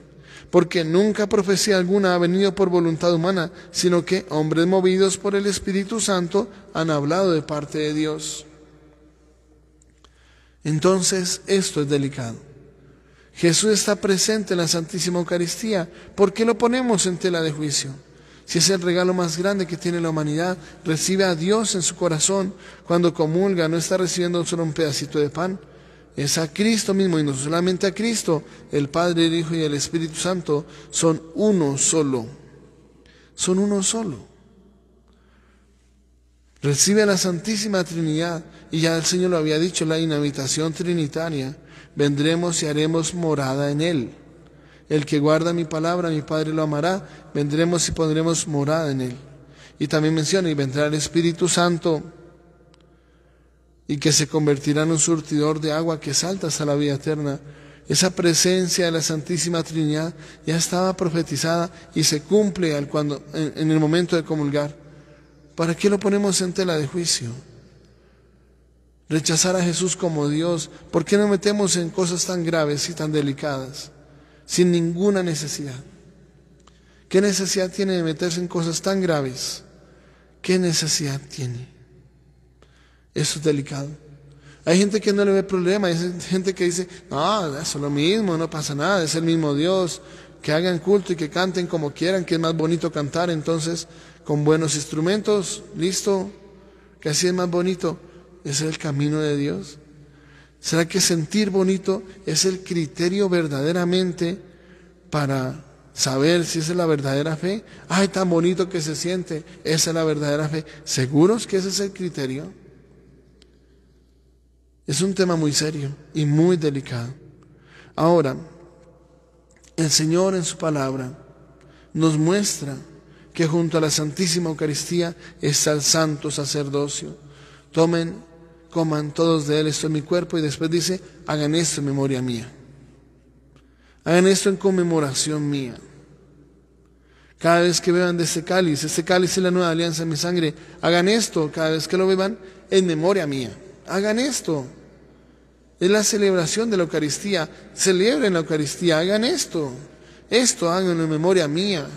porque nunca profecía alguna ha venido por voluntad humana, sino que hombres movidos por el Espíritu Santo han hablado de parte de Dios. Entonces, esto es delicado. Jesús está presente en la Santísima Eucaristía. ¿Por qué lo ponemos en tela de juicio? Si es el regalo más grande que tiene la humanidad, recibe a Dios en su corazón. Cuando comulga, no está recibiendo solo un pedacito de pan, es a Cristo mismo, y no solamente a Cristo. El Padre, el Hijo y el Espíritu Santo son uno solo. Son uno solo. Recibe a la Santísima Trinidad, y ya el Señor lo había dicho, la inhabitación trinitaria. Vendremos y haremos morada en Él. El que guarda mi palabra, mi Padre lo amará. Vendremos y pondremos morada en Él. Y también menciona, y vendrá el Espíritu Santo, y que se convertirá en un surtidor de agua que salta hasta la vida eterna. Esa presencia de la Santísima Trinidad ya estaba profetizada y se cumple en el momento de comulgar. ¿Para qué lo ponemos en tela de juicio? Rechazar a Jesús como Dios. ¿Por qué nos metemos en cosas tan graves y tan delicadas sin ninguna necesidad? ¿Qué necesidad tiene de meterse en cosas tan graves? ¿Qué necesidad tiene? Eso es delicado. Hay gente que no le ve problema, hay gente que dice: no, eso es lo mismo, no pasa nada, es el mismo Dios, que hagan culto y que canten como quieran, que es más bonito cantar entonces con buenos instrumentos, listo, que así es más bonito. ¿Ese es el camino de Dios? ¿Será que sentir bonito es el criterio verdaderamente para saber si esa es la verdadera fe? ¡Ay, tan bonito que se siente! Esa es la verdadera fe. ¿Seguros que ese es el criterio? Es un tema muy serio y muy delicado. Ahora, el Señor en su palabra nos muestra que junto a la Santísima Eucaristía está el santo sacerdocio. Coman todos de él, esto es mi cuerpo, y después dice: hagan esto en memoria mía. Hagan esto en conmemoración mía. Cada vez que beban de este cáliz es la nueva alianza en mi sangre. Hagan esto cada vez que lo beban en memoria mía. Hagan esto. Es la celebración de la Eucaristía. Celebren la Eucaristía. Hagan esto. Esto hagan en memoria mía.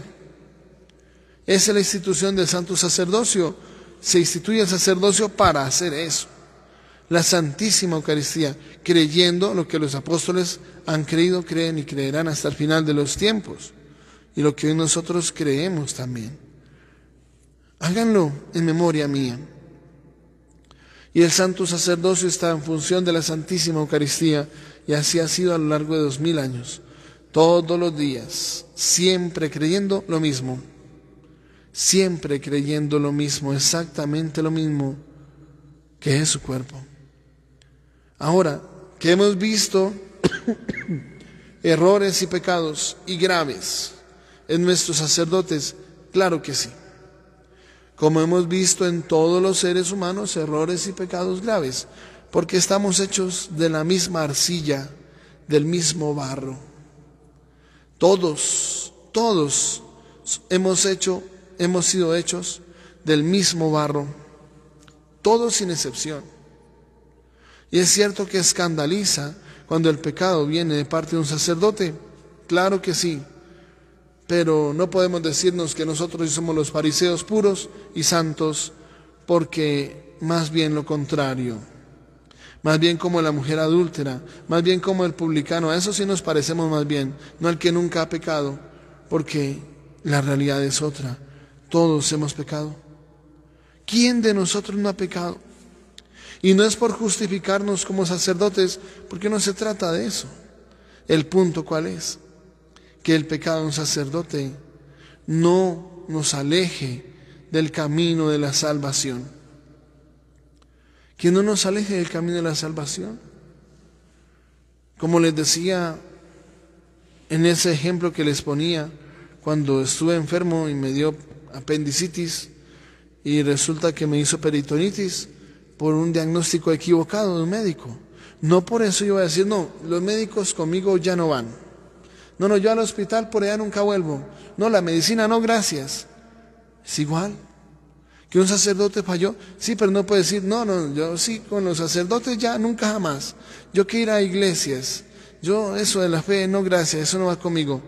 Esa es la institución del santo sacerdocio. Se instituye el sacerdocio para hacer eso. La Santísima Eucaristía, creyendo lo que los apóstoles han creído, creen y creerán hasta el final de los tiempos. Y lo que hoy nosotros creemos también. Háganlo en memoria mía. Y el santo sacerdocio está en función de la Santísima Eucaristía, y así ha sido a lo largo de 2000 años. Todos los días, siempre creyendo lo mismo. Siempre creyendo lo mismo, exactamente lo mismo, que es su cuerpo. Ahora, que hemos visto errores y pecados y graves en nuestros sacerdotes, claro que sí. Como hemos visto en todos los seres humanos, errores y pecados graves, porque estamos hechos de la misma arcilla, del mismo barro. Todos hemos sido hechos del mismo barro, todos sin excepción. Y es cierto que escandaliza cuando el pecado viene de parte de un sacerdote? Claro que sí, pero no podemos decirnos que nosotros somos los fariseos puros y santos, porque más bien lo contrario. Más bien como la mujer adúltera, más bien como el publicano, a eso sí nos parecemos más bien, no al que nunca ha pecado, porque la realidad es otra. Todos hemos pecado. ¿Quién de nosotros no ha pecado? Y no es por justificarnos como sacerdotes, porque no se trata de eso. El punto, ¿cuál es? Que el pecado de un sacerdote no nos aleje del camino de la salvación. Que no nos aleje del camino de la salvación. Como les decía en ese ejemplo que les ponía, cuando estuve enfermo y me dio apendicitis y resulta que me hizo peritonitis por un diagnóstico equivocado de un médico. No por eso yo voy a decir, no, los médicos conmigo ya no van. No, yo al hospital por allá nunca vuelvo. No, la medicina no, gracias. Es igual. ¿Que un sacerdote falló? Sí, pero no puede decir, no, yo sí, con los sacerdotes ya nunca jamás. Yo quiero ir a iglesias. Yo eso de la fe, no, gracias, eso no va conmigo.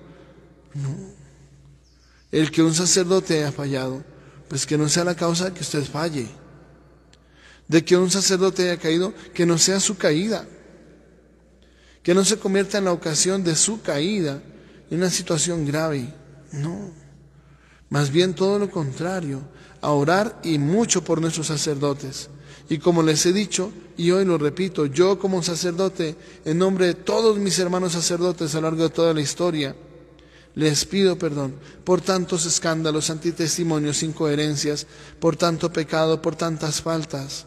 No. El que un sacerdote haya fallado, pues que no sea la causa de que usted falle. De que un sacerdote haya caído, que no sea su caída. Que no se convierta en la ocasión de su caída en una situación grave. No. Más bien todo lo contrario, a orar y mucho por nuestros sacerdotes. Y como les he dicho, y hoy lo repito, yo como sacerdote, en nombre de todos mis hermanos sacerdotes a lo largo de toda la historia, les pido perdón por tantos escándalos, antitestimonios, incoherencias, por tanto pecado, por tantas faltas,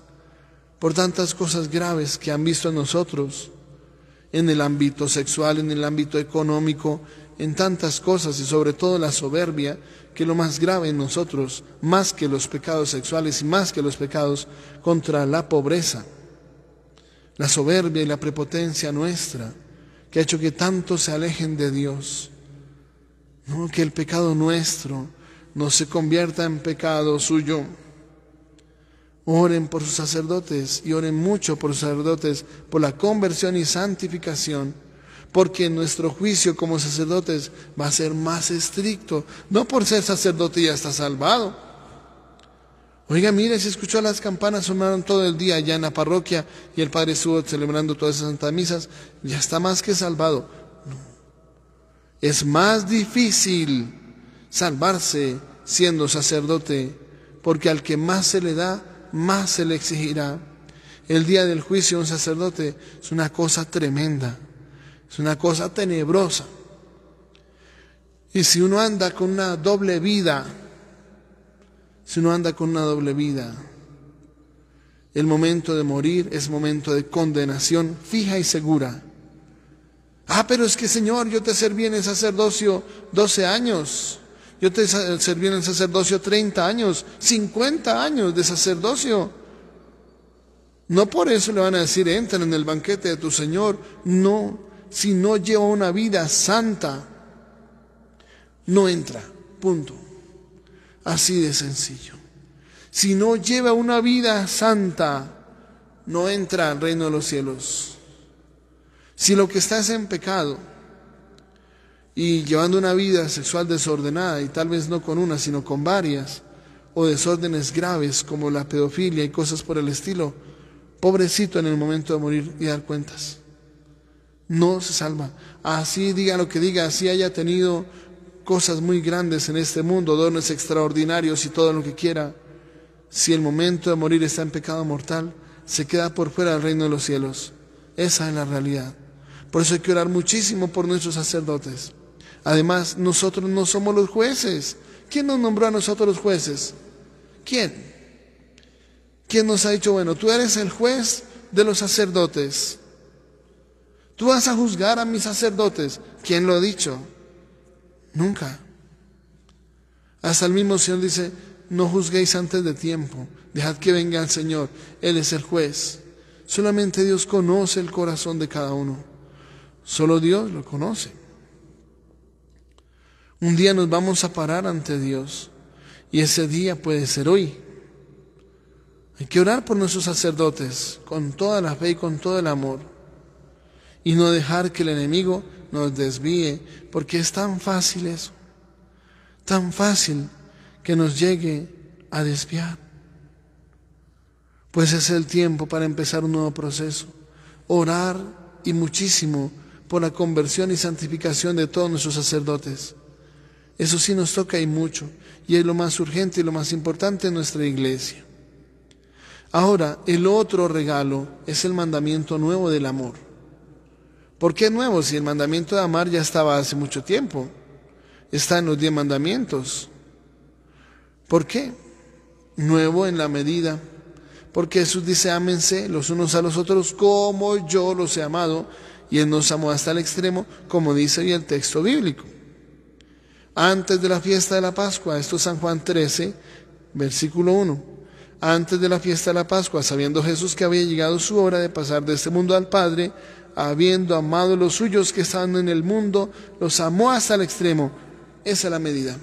por tantas cosas graves que han visto en nosotros, en el ámbito sexual, en el ámbito económico, en tantas cosas y sobre todo la soberbia, que es lo más grave en nosotros, más que los pecados sexuales y más que los pecados contra la pobreza. La soberbia y la prepotencia nuestra, que ha hecho que tantos se alejen de Dios. No, que el pecado nuestro no se convierta en pecado suyo. Oren por sus sacerdotes y oren mucho por sus sacerdotes, por la conversión y santificación, porque nuestro juicio como sacerdotes va a ser más estricto. No por ser sacerdote ya está salvado. Oiga, mire, si escuchó las campanas sonaron todo el día allá en la parroquia y el padre estuvo celebrando todas esas santas misas, ya está más que salvado. No. Es más difícil salvarse siendo sacerdote, porque al que más se le da, más se le exigirá. El día del juicio un sacerdote es una cosa tremenda, es una cosa tenebrosa. Y si uno anda con una doble vida, el momento de morir es momento de condenación fija y segura. Pero es que Señor, yo te serví en el sacerdocio 12 años. Yo te serví en el sacerdocio 30 años, 50 años de sacerdocio. No por eso le van a decir, entra en el banquete de tu Señor. No, si no lleva una vida santa, no entra, punto. Así de sencillo. Si no lleva una vida santa, no entra al reino de los cielos. Si lo que está es en pecado y llevando una vida sexual desordenada, y tal vez no con una, sino con varias, o desórdenes graves como la pedofilia y cosas por el estilo, pobrecito en el momento de morir y dar cuentas. No se salva. Así diga lo que diga, así haya tenido cosas muy grandes en este mundo, dones extraordinarios y todo lo que quiera, si el momento de morir está en pecado mortal, se queda por fuera del reino de los cielos. Esa es la realidad. Por eso hay que orar muchísimo por nuestros sacerdotes. Además, nosotros no somos los jueces. ¿Quién nos nombró a nosotros los jueces? ¿Quién? ¿Quién nos ha dicho, bueno, tú eres el juez de los sacerdotes? Tú vas a juzgar a mis sacerdotes. ¿Quién lo ha dicho? Nunca. Hasta el mismo Señor dice, no juzguéis antes de tiempo, dejad que venga el Señor, Él es el juez. Solamente Dios conoce el corazón de cada uno. Solo Dios lo conoce. Un día nos vamos a parar ante Dios y ese día puede ser hoy. Hay que orar por nuestros sacerdotes con toda la fe y con todo el amor. y no dejar que el enemigo nos desvíe, porque es tan fácil eso, tan fácil que nos llegue a desviar. Pues es el tiempo para empezar un nuevo proceso, orar y muchísimo por la conversión y santificación de todos nuestros sacerdotes. Eso sí nos toca y mucho, y es lo más urgente y lo más importante en nuestra iglesia. Ahora, el otro regalo es el mandamiento nuevo del amor. ¿Por qué nuevo? Si el mandamiento de amar ya estaba hace mucho tiempo. Está en los 10 mandamientos. ¿Por qué? Nuevo en la medida. Porque Jesús dice, ámense los unos a los otros como yo los he amado. Y Él nos amó hasta el extremo, como dice hoy el texto bíblico. Antes de la fiesta de la Pascua, esto es San Juan 13, versículo 1. Antes de la fiesta de la Pascua, sabiendo Jesús que había llegado su hora de pasar de este mundo al Padre, habiendo amado a los suyos que estaban en el mundo, los amó hasta el extremo. Esa es la medida.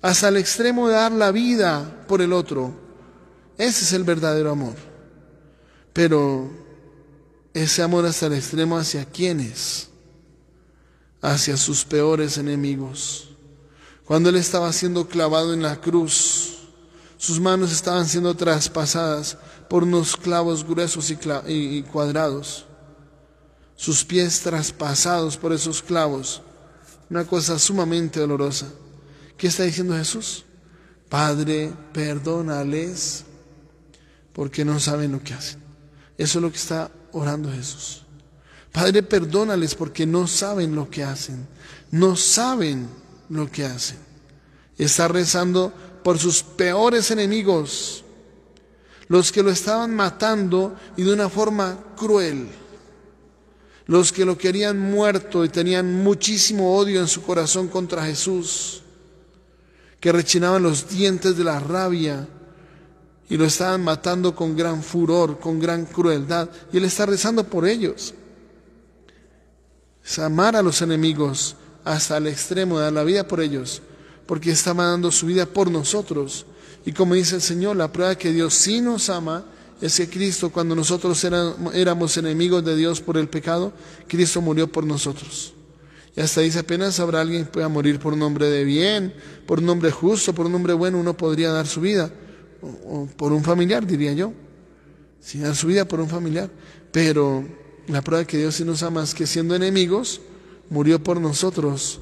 Hasta el extremo de dar la vida por el otro. Ese es el verdadero amor. Pero ese amor hasta el extremo, ¿hacia quiénes? Hacia sus peores enemigos. Cuando Él estaba siendo clavado en la cruz, sus manos estaban siendo traspasadas por unos clavos gruesos y cuadrados. Sus pies traspasados por esos clavos. Una cosa sumamente dolorosa. ¿Qué está diciendo Jesús? Padre, perdónales, porque no saben lo que hacen. Eso es lo que está orando Jesús. Padre, perdónales porque no saben lo que hacen. No saben lo que hacen. Está rezando por sus peores enemigos, los que lo estaban matando y de una forma cruel, los que lo querían muerto y tenían muchísimo odio en su corazón contra Jesús, que rechinaban los dientes de la rabia y lo estaban matando con gran furor, con gran crueldad, y Él está rezando por ellos. Es amar a los enemigos hasta el extremo de dar la vida por ellos, porque estaba dando su vida por nosotros. Y como dice el Señor, la prueba de que Dios sí nos ama es que Cristo, cuando nosotros éramos enemigos de Dios por el pecado, Cristo murió por nosotros. Y hasta dice, apenas habrá alguien que pueda morir por un hombre de bien, por un hombre justo, por un hombre bueno, uno podría dar su vida, o por un familiar, diría yo, sin dar su vida por un familiar. Pero la prueba de que Dios sí nos ama es que siendo enemigos, murió por nosotros,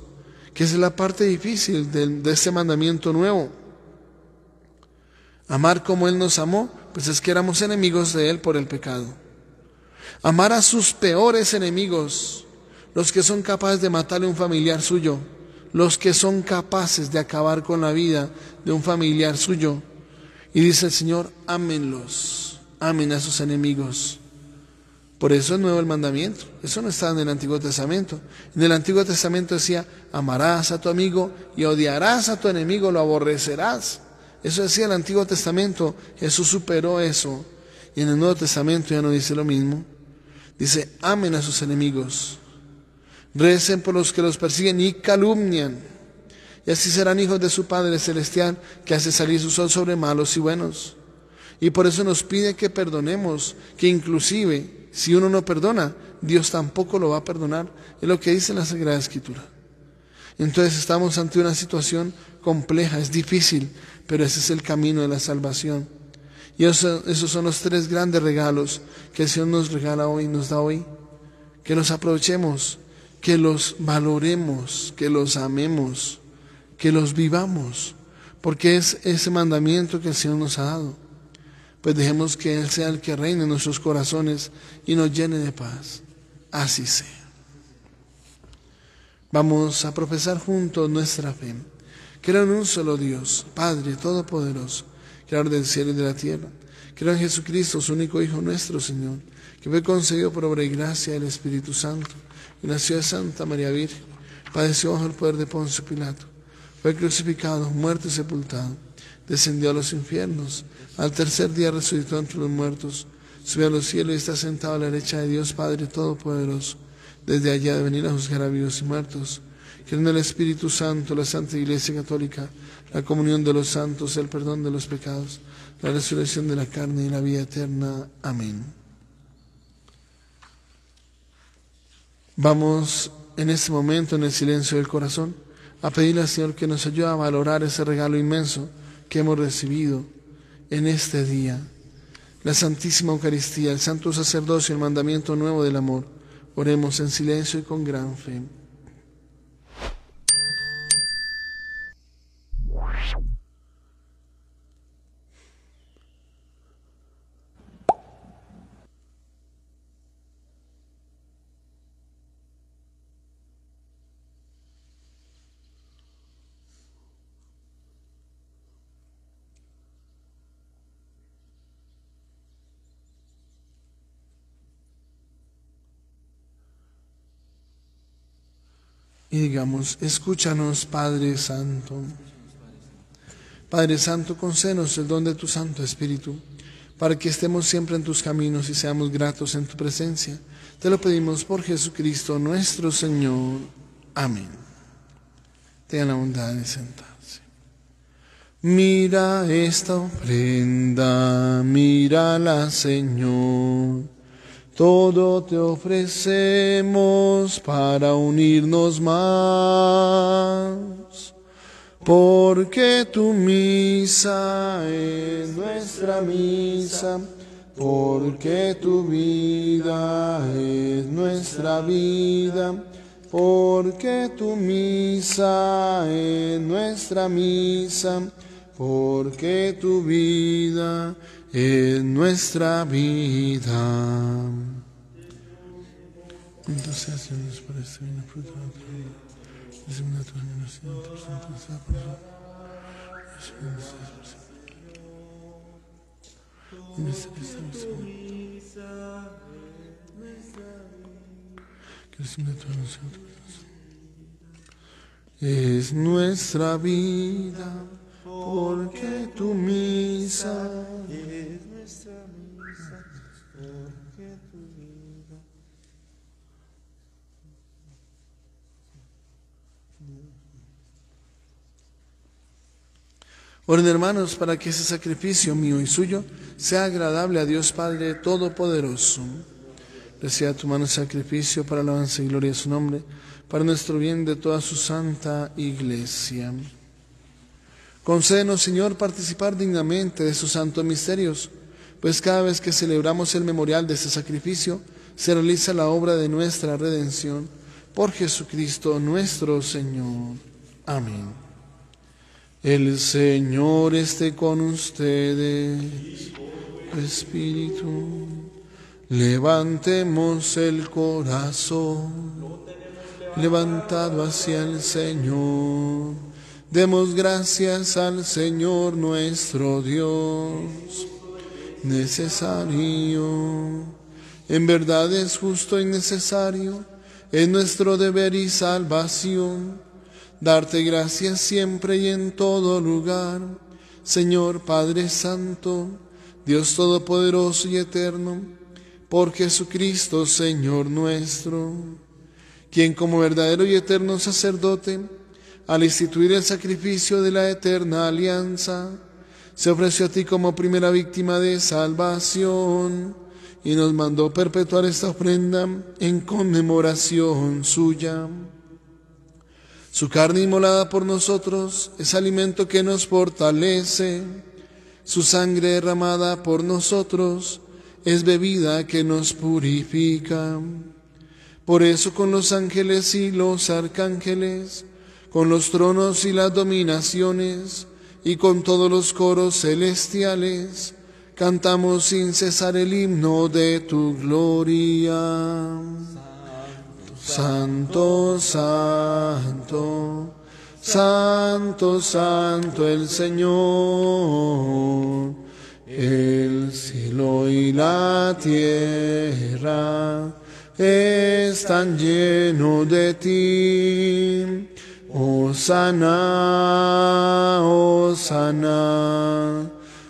que esa es la parte difícil de este mandamiento nuevo. Amar como Él nos amó, pues es que éramos enemigos de Él por el pecado. Amar a sus peores enemigos, los que son capaces de matarle a un familiar suyo, los que son capaces de acabar con la vida de un familiar suyo. Y dice el Señor, ámenlos, amen a sus enemigos. Por eso es nuevo el mandamiento. Eso no estaba en el Antiguo Testamento. En el Antiguo Testamento decía, amarás a tu amigo y odiarás a tu enemigo, lo aborrecerás. Eso decía el Antiguo Testamento. Jesús superó eso. Y en el Nuevo Testamento ya no dice lo mismo. Dice, amen a sus enemigos. Recen por los que los persiguen y calumnian. Y así serán hijos de su Padre Celestial, que hace salir su sol sobre malos y buenos. Y por eso nos pide que perdonemos, que inclusive si uno no perdona, Dios tampoco lo va a perdonar. Es lo que dice la Sagrada Escritura. Entonces estamos ante una situación compleja, es difícil, pero ese es el camino de la salvación. Y esos son los 3 grandes regalos que el Señor nos regala hoy, nos da hoy. Que los aprovechemos, que los valoremos, que los amemos, que los vivamos, porque es ese mandamiento que el Señor nos ha dado. Pues dejemos que Él sea el que reine en nuestros corazones y nos llene de paz. Así sea. Vamos a profesar juntos nuestra fe. Creo en un solo Dios, Padre Todopoderoso, Creador del cielo y de la tierra. Creo en Jesucristo, su único Hijo nuestro Señor, que fue concebido por obra y gracia del Espíritu Santo, y nació de Santa María Virgen, padeció bajo el poder de Poncio Pilato, fue crucificado, muerto y sepultado, descendió a los infiernos, al tercer día resucitó entre los muertos, subió a los cielos y está sentado a la derecha de Dios Padre Todopoderoso, desde allá de venir a juzgar a vivos y muertos. Creo en el Espíritu Santo, la Santa Iglesia Católica, la comunión de los santos, el perdón de los pecados, la resurrección de la carne y la vida eterna. Amén. Vamos en este momento, en el silencio del corazón, a pedirle al Señor que nos ayude a valorar ese regalo inmenso que hemos recibido en este día. La Santísima Eucaristía, el Santo Sacerdocio, el mandamiento nuevo del amor. Oremos en silencio y con gran fe. Y digamos, escúchanos, Padre Santo. Padre Santo, concédenos el don de tu Santo Espíritu, para que estemos siempre en tus caminos y seamos gratos en tu presencia. Te lo pedimos por Jesucristo nuestro Señor. Amén. Tengan la bondad de sentarse. Mira esta ofrenda, mírala, Señor. Todo te ofrecemos para unirnos más, porque tu misa es nuestra misa, porque tu vida es nuestra vida, porque tu misa es nuestra misa, porque tu vida es nuestra vida. Entonces, Dios, por este vino fruto de tu vida, decimos a tus niños siempre, santos sea por es nuestra vida, porque tu misa es nuestra misa, porque tu vida. Oren, hermanos, para que ese sacrificio mío y suyo sea agradable a Dios Padre Todopoderoso. Reciba tu mano sacrificio para la alabanza y gloria de su nombre, para nuestro bien de toda su santa Iglesia. Concédenos, Señor, participar dignamente de sus santos misterios, pues cada vez que celebramos el memorial de este sacrificio, se realiza la obra de nuestra redención. Por Jesucristo nuestro Señor. Amén. El Señor esté con ustedes, Espíritu. Levantemos el corazón, levantado hacia el Señor. Demos gracias al Señor nuestro Dios. Necesario, en verdad es justo y necesario, es nuestro deber y salvación, darte gracias siempre y en todo lugar, Señor Padre Santo, Dios Todopoderoso y Eterno, por Jesucristo, Señor nuestro, quien como verdadero y eterno sacerdote, al instituir el sacrificio de la eterna alianza, se ofreció a ti como primera víctima de salvación y nos mandó perpetuar esta ofrenda en conmemoración suya. Su carne inmolada por nosotros es alimento que nos fortalece, su sangre derramada por nosotros es bebida que nos purifica. Por eso con los ángeles y los arcángeles, con los tronos y las dominaciones, y con todos los coros celestiales, cantamos sin cesar el himno de tu gloria. Santo, santo, santo, santo el Señor. El cielo y la tierra están llenos de ti. Hosana, Hosana,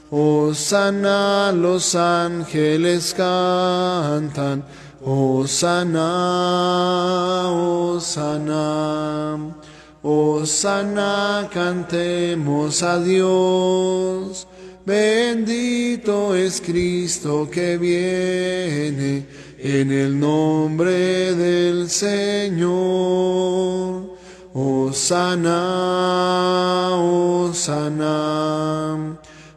Hosana, los ángeles cantan. Hosana, Hosana, Hosana, cantemos a Dios. Bendito es Cristo que viene en el nombre del Señor. Hosana, Hosana,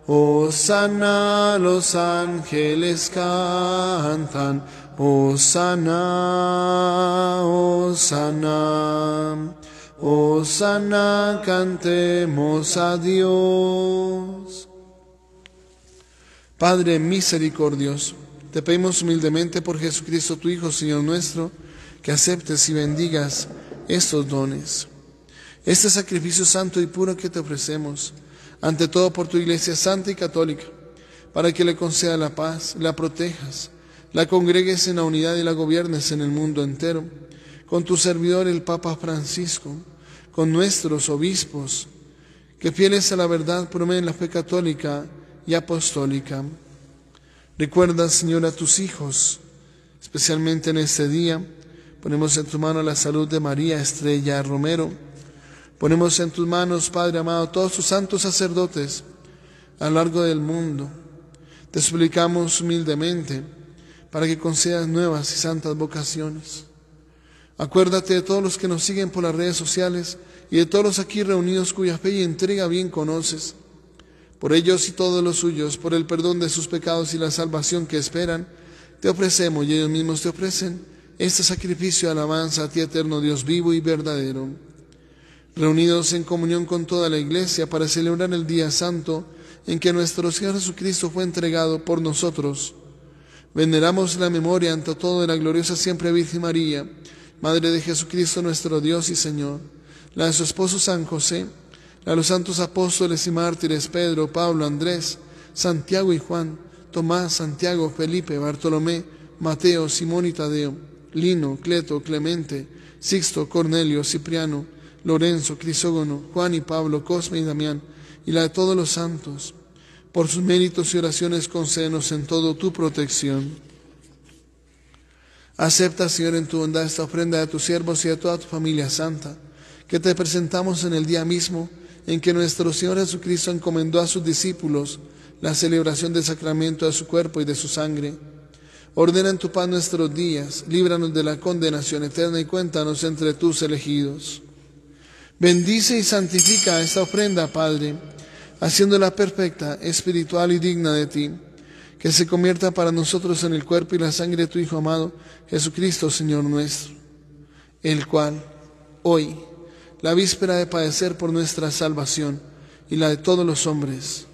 Hosana, los ángeles cantan. Hosana, Hosana, Hosana, cantemos a Dios. Padre misericordioso, te pedimos humildemente por Jesucristo tu Hijo, Señor nuestro, que aceptes y bendigas estos dones. Este sacrificio santo y puro que te ofrecemos, ante todo por tu Iglesia santa y católica, para que le conceda la paz, la protejas, la congregues en la unidad y la gobiernes en el mundo entero, con tu servidor el Papa Francisco, con nuestros obispos, que fieles a la verdad promueven la fe católica y apostólica. Recuerda, Señor, a tus hijos, especialmente en este día. Ponemos en tu mano la salud de María Estrella Romero. Ponemos en tus manos, Padre amado, todos tus santos sacerdotes a lo largo del mundo. Te suplicamos humildemente para que concedas nuevas y santas vocaciones. Acuérdate de todos los que nos siguen por las redes sociales y de todos los aquí reunidos cuya fe y entrega bien conoces. Por ellos y todos los suyos, por el perdón de sus pecados y la salvación que esperan, te ofrecemos y ellos mismos te ofrecen este sacrificio de alabanza a ti, eterno Dios vivo y verdadero. Reunidos en comunión con toda la Iglesia para celebrar el día santo en que nuestro Señor Jesucristo fue entregado por nosotros, veneramos la memoria ante todo de la gloriosa siempre Virgen María, Madre de Jesucristo nuestro Dios y Señor, la de su esposo San José, la de los santos apóstoles y mártires Pedro, Pablo, Andrés, Santiago y Juan, Tomás, Santiago, Felipe, Bartolomé, Mateo, Simón y Tadeo, Lino, Cleto, Clemente, Sixto, Cornelio, Cipriano, Lorenzo, Crisógono, Juan y Pablo, Cosme y Damián, y la de todos los santos. Por sus méritos y oraciones concédenos en todo tu protección. Acepta, Señor, en tu bondad esta ofrenda de tus siervos y de toda tu familia santa, que te presentamos en el día mismo en que nuestro Señor Jesucristo encomendó a sus discípulos la celebración del sacramento de su cuerpo y de su sangre. Ordena en tu paz nuestros días, líbranos de la condenación eterna y cuéntanos entre tus elegidos. Bendice y santifica esta ofrenda, Padre, haciéndola perfecta, espiritual y digna de ti, que se convierta para nosotros en el cuerpo y la sangre de tu Hijo amado, Jesucristo, Señor nuestro, el cual, hoy, la víspera de padecer por nuestra salvación y la de todos los hombres,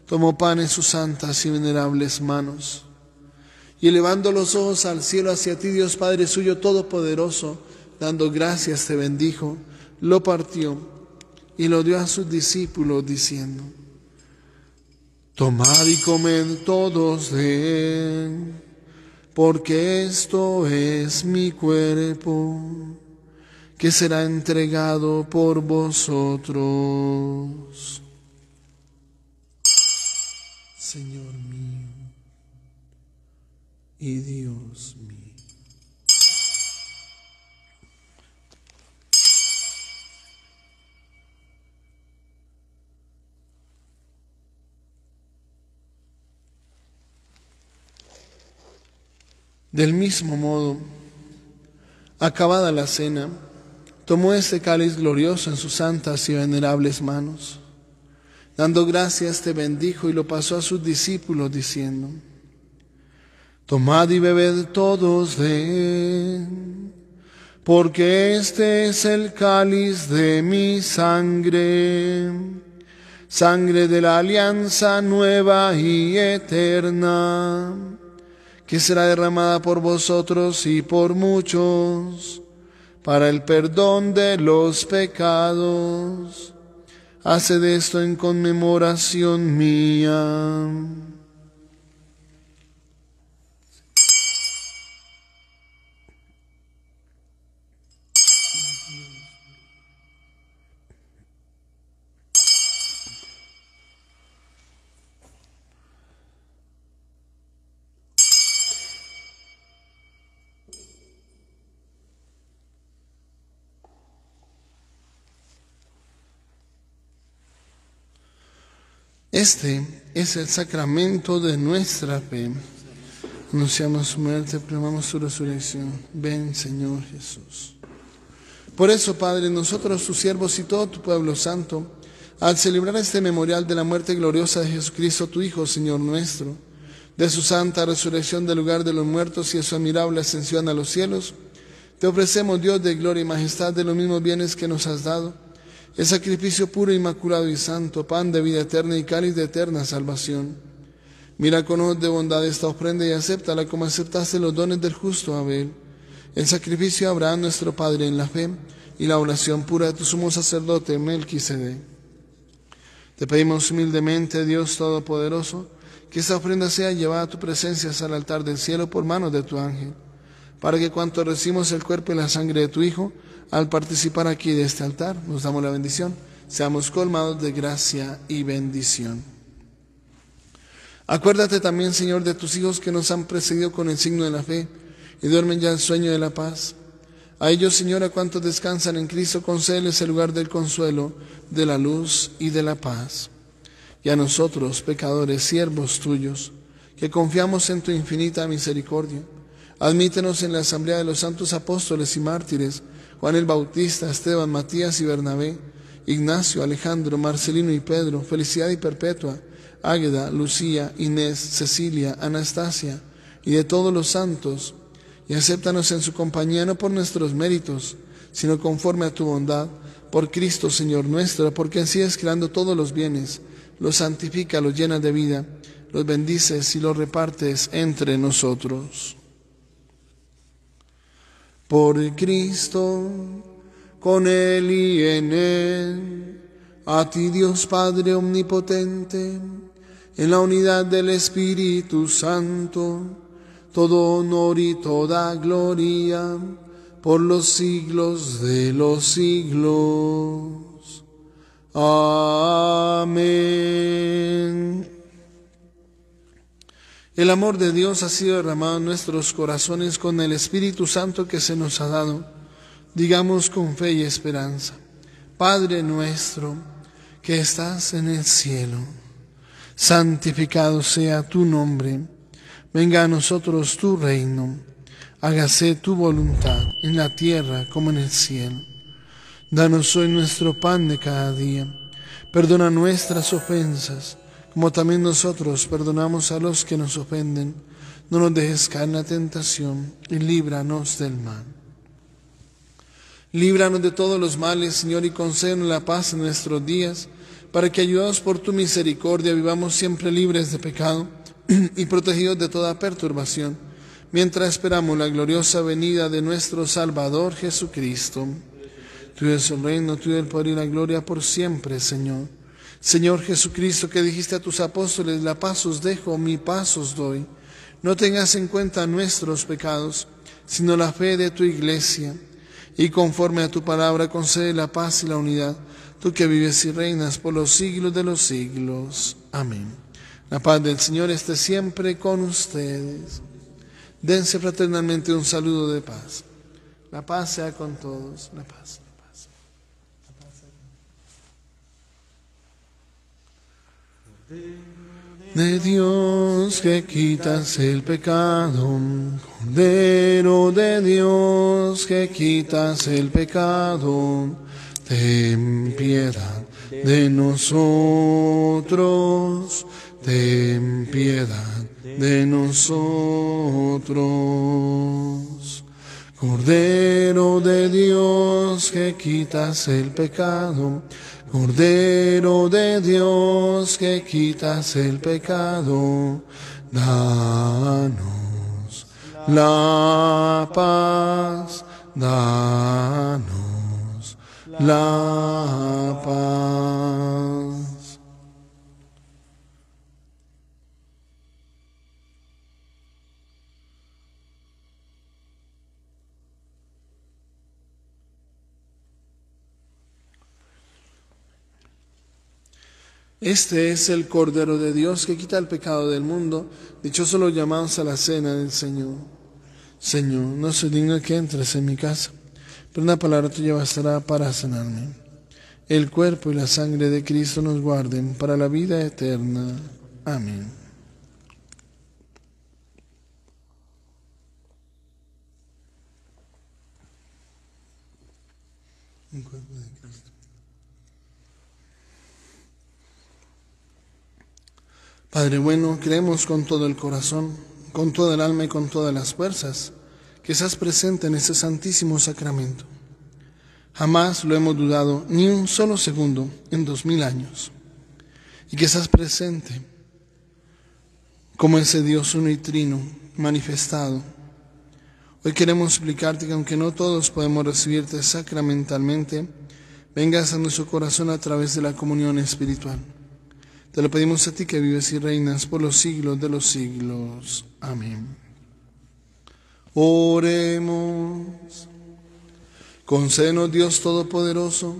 tomó pan en sus santas y venerables manos, y elevando los ojos al cielo hacia ti, Dios Padre suyo todopoderoso, dando gracias te bendijo, lo partió y lo dio a sus discípulos diciendo: Tomad y comed todos de él, porque esto es mi cuerpo, que será entregado por vosotros. Señor mío y Dios mío. Del mismo modo, acabada la cena, tomó este cáliz glorioso en sus santas y venerables manos. Dando gracias te bendijo y lo pasó a sus discípulos diciendo: Tomad y bebed todos de él, porque este es el cáliz de mi sangre, sangre de la alianza nueva y eterna, que será derramada por vosotros y por muchos, para el perdón de los pecados. Haced esto en conmemoración mía. Este es el sacramento de nuestra fe. Anunciamos su muerte, proclamamos su resurrección. Ven, Señor Jesús. Por eso, Padre, nosotros, tus siervos y todo tu pueblo santo, al celebrar este memorial de la muerte gloriosa de Jesucristo, tu Hijo, Señor nuestro, de su santa resurrección del lugar de los muertos y de su admirable ascensión a los cielos, te ofrecemos, Dios de gloria y majestad, de los mismos bienes que nos has dado, el sacrificio puro, inmaculado y santo, pan de vida eterna y cáliz de eterna salvación. Mira con ojos de bondad esta ofrenda y acéptala como aceptaste los dones del justo Abel, el sacrificio de Abraham nuestro Padre en la fe y la oración pura de tu sumo sacerdote Melquisedec. Te pedimos humildemente, Dios Todopoderoso, que esta ofrenda sea llevada a tu presencia hasta el altar del cielo por manos de tu ángel, para que cuanto recibimos el cuerpo y la sangre de tu Hijo, al participar aquí de este altar, nos damos la bendición, seamos colmados de gracia y bendición. Acuérdate también, Señor, de tus hijos que nos han precedido con el signo de la fe y duermen ya el sueño de la paz. A ellos, Señor, a cuantos descansan en Cristo, concédeles el lugar del consuelo, de la luz y de la paz. Y a nosotros, pecadores, siervos tuyos, que confiamos en tu infinita misericordia, admítenos en la asamblea de los santos apóstoles y mártires, Juan el Bautista, Esteban, Matías y Bernabé, Ignacio, Alejandro, Marcelino y Pedro, Felicidad y Perpetua, Águeda, Lucía, Inés, Cecilia, Anastasia y de todos los santos, y acéptanos en su compañía no por nuestros méritos, sino conforme a tu bondad, por Cristo Señor nuestro, porque así es creando todos los bienes, los santifica, los llenas de vida, los bendices y los repartes entre nosotros. Por Cristo, con Él y en Él, a ti Dios Padre omnipotente, en la unidad del Espíritu Santo, todo honor y toda gloria, por los siglos de los siglos. Amén. El amor de Dios ha sido derramado en nuestros corazones con el Espíritu Santo que se nos ha dado. Digamos con fe y esperanza: Padre nuestro, que estás en el cielo, santificado sea tu nombre. Venga a nosotros tu reino. Hágase tu voluntad en la tierra como en el cielo. Danos hoy nuestro pan de cada día. Perdona nuestras ofensas, como también nosotros perdonamos a los que nos ofenden. No nos dejes caer en la tentación y líbranos del mal. Líbranos de todos los males, Señor, y concédenos la paz en nuestros días, para que, ayudados por tu misericordia, vivamos siempre libres de pecado y protegidos de toda perturbación, mientras esperamos la gloriosa venida de nuestro Salvador Jesucristo. Tuyo es el reino, tuyo el poder y la gloria por siempre, Señor. Señor Jesucristo, que dijiste a tus apóstoles: la paz os dejo, mi paz os doy. No tengas en cuenta nuestros pecados, sino la fe de tu iglesia. Y conforme a tu palabra, concede la paz y la unidad, tú que vives y reinas por los siglos de los siglos. Amén. La paz del Señor esté siempre con ustedes. Dense fraternalmente un saludo de paz. La paz sea con todos. La paz. De Dios que quitas el pecado, Cordero de Dios que quitas el pecado, ten piedad de nosotros, ten piedad de nosotros. Cordero de Dios que quitas el pecado, Cordero de Dios que quitas el pecado, danos la paz, danos la paz. Este es el Cordero de Dios que quita el pecado del mundo. Dichosos los llamados a la cena del Señor. Señor, no soy digno de que entres en mi casa, pero una palabra tuya bastará para sanarme. el cuerpo y la sangre de Cristo nos guarden para la vida eterna. Amén. El cuerpo de Cristo. Padre bueno, creemos con todo el corazón, con toda el alma y con todas las fuerzas, que estás presente en este santísimo sacramento. Jamás lo hemos dudado ni un solo segundo en 2000 años. Y que estás presente como ese Dios uno y trino manifestado. Hoy queremos explicarte que aunque no todos podemos recibirte sacramentalmente, vengas a nuestro corazón a través de la comunión espiritual. Te lo pedimos a ti que vives y reinas por los siglos de los siglos. Amén. Oremos. Concédenos, Dios Todopoderoso,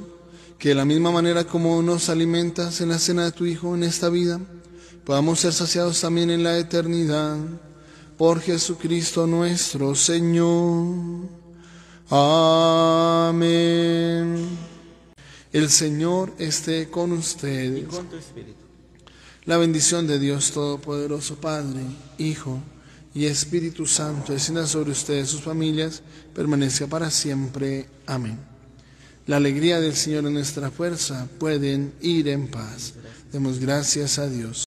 que de la misma manera como nos alimentas en la cena de tu Hijo en esta vida, podamos ser saciados también en la eternidad. Por Jesucristo nuestro Señor. Amén. El Señor esté con ustedes. Y con tu espíritu. La bendición de Dios Todopoderoso, Padre, Hijo y Espíritu Santo, descienda sobre ustedes y sus familias, permanezca para siempre. Amén. La alegría del Señor es nuestra fuerza. Pueden ir en paz. Demos gracias a Dios.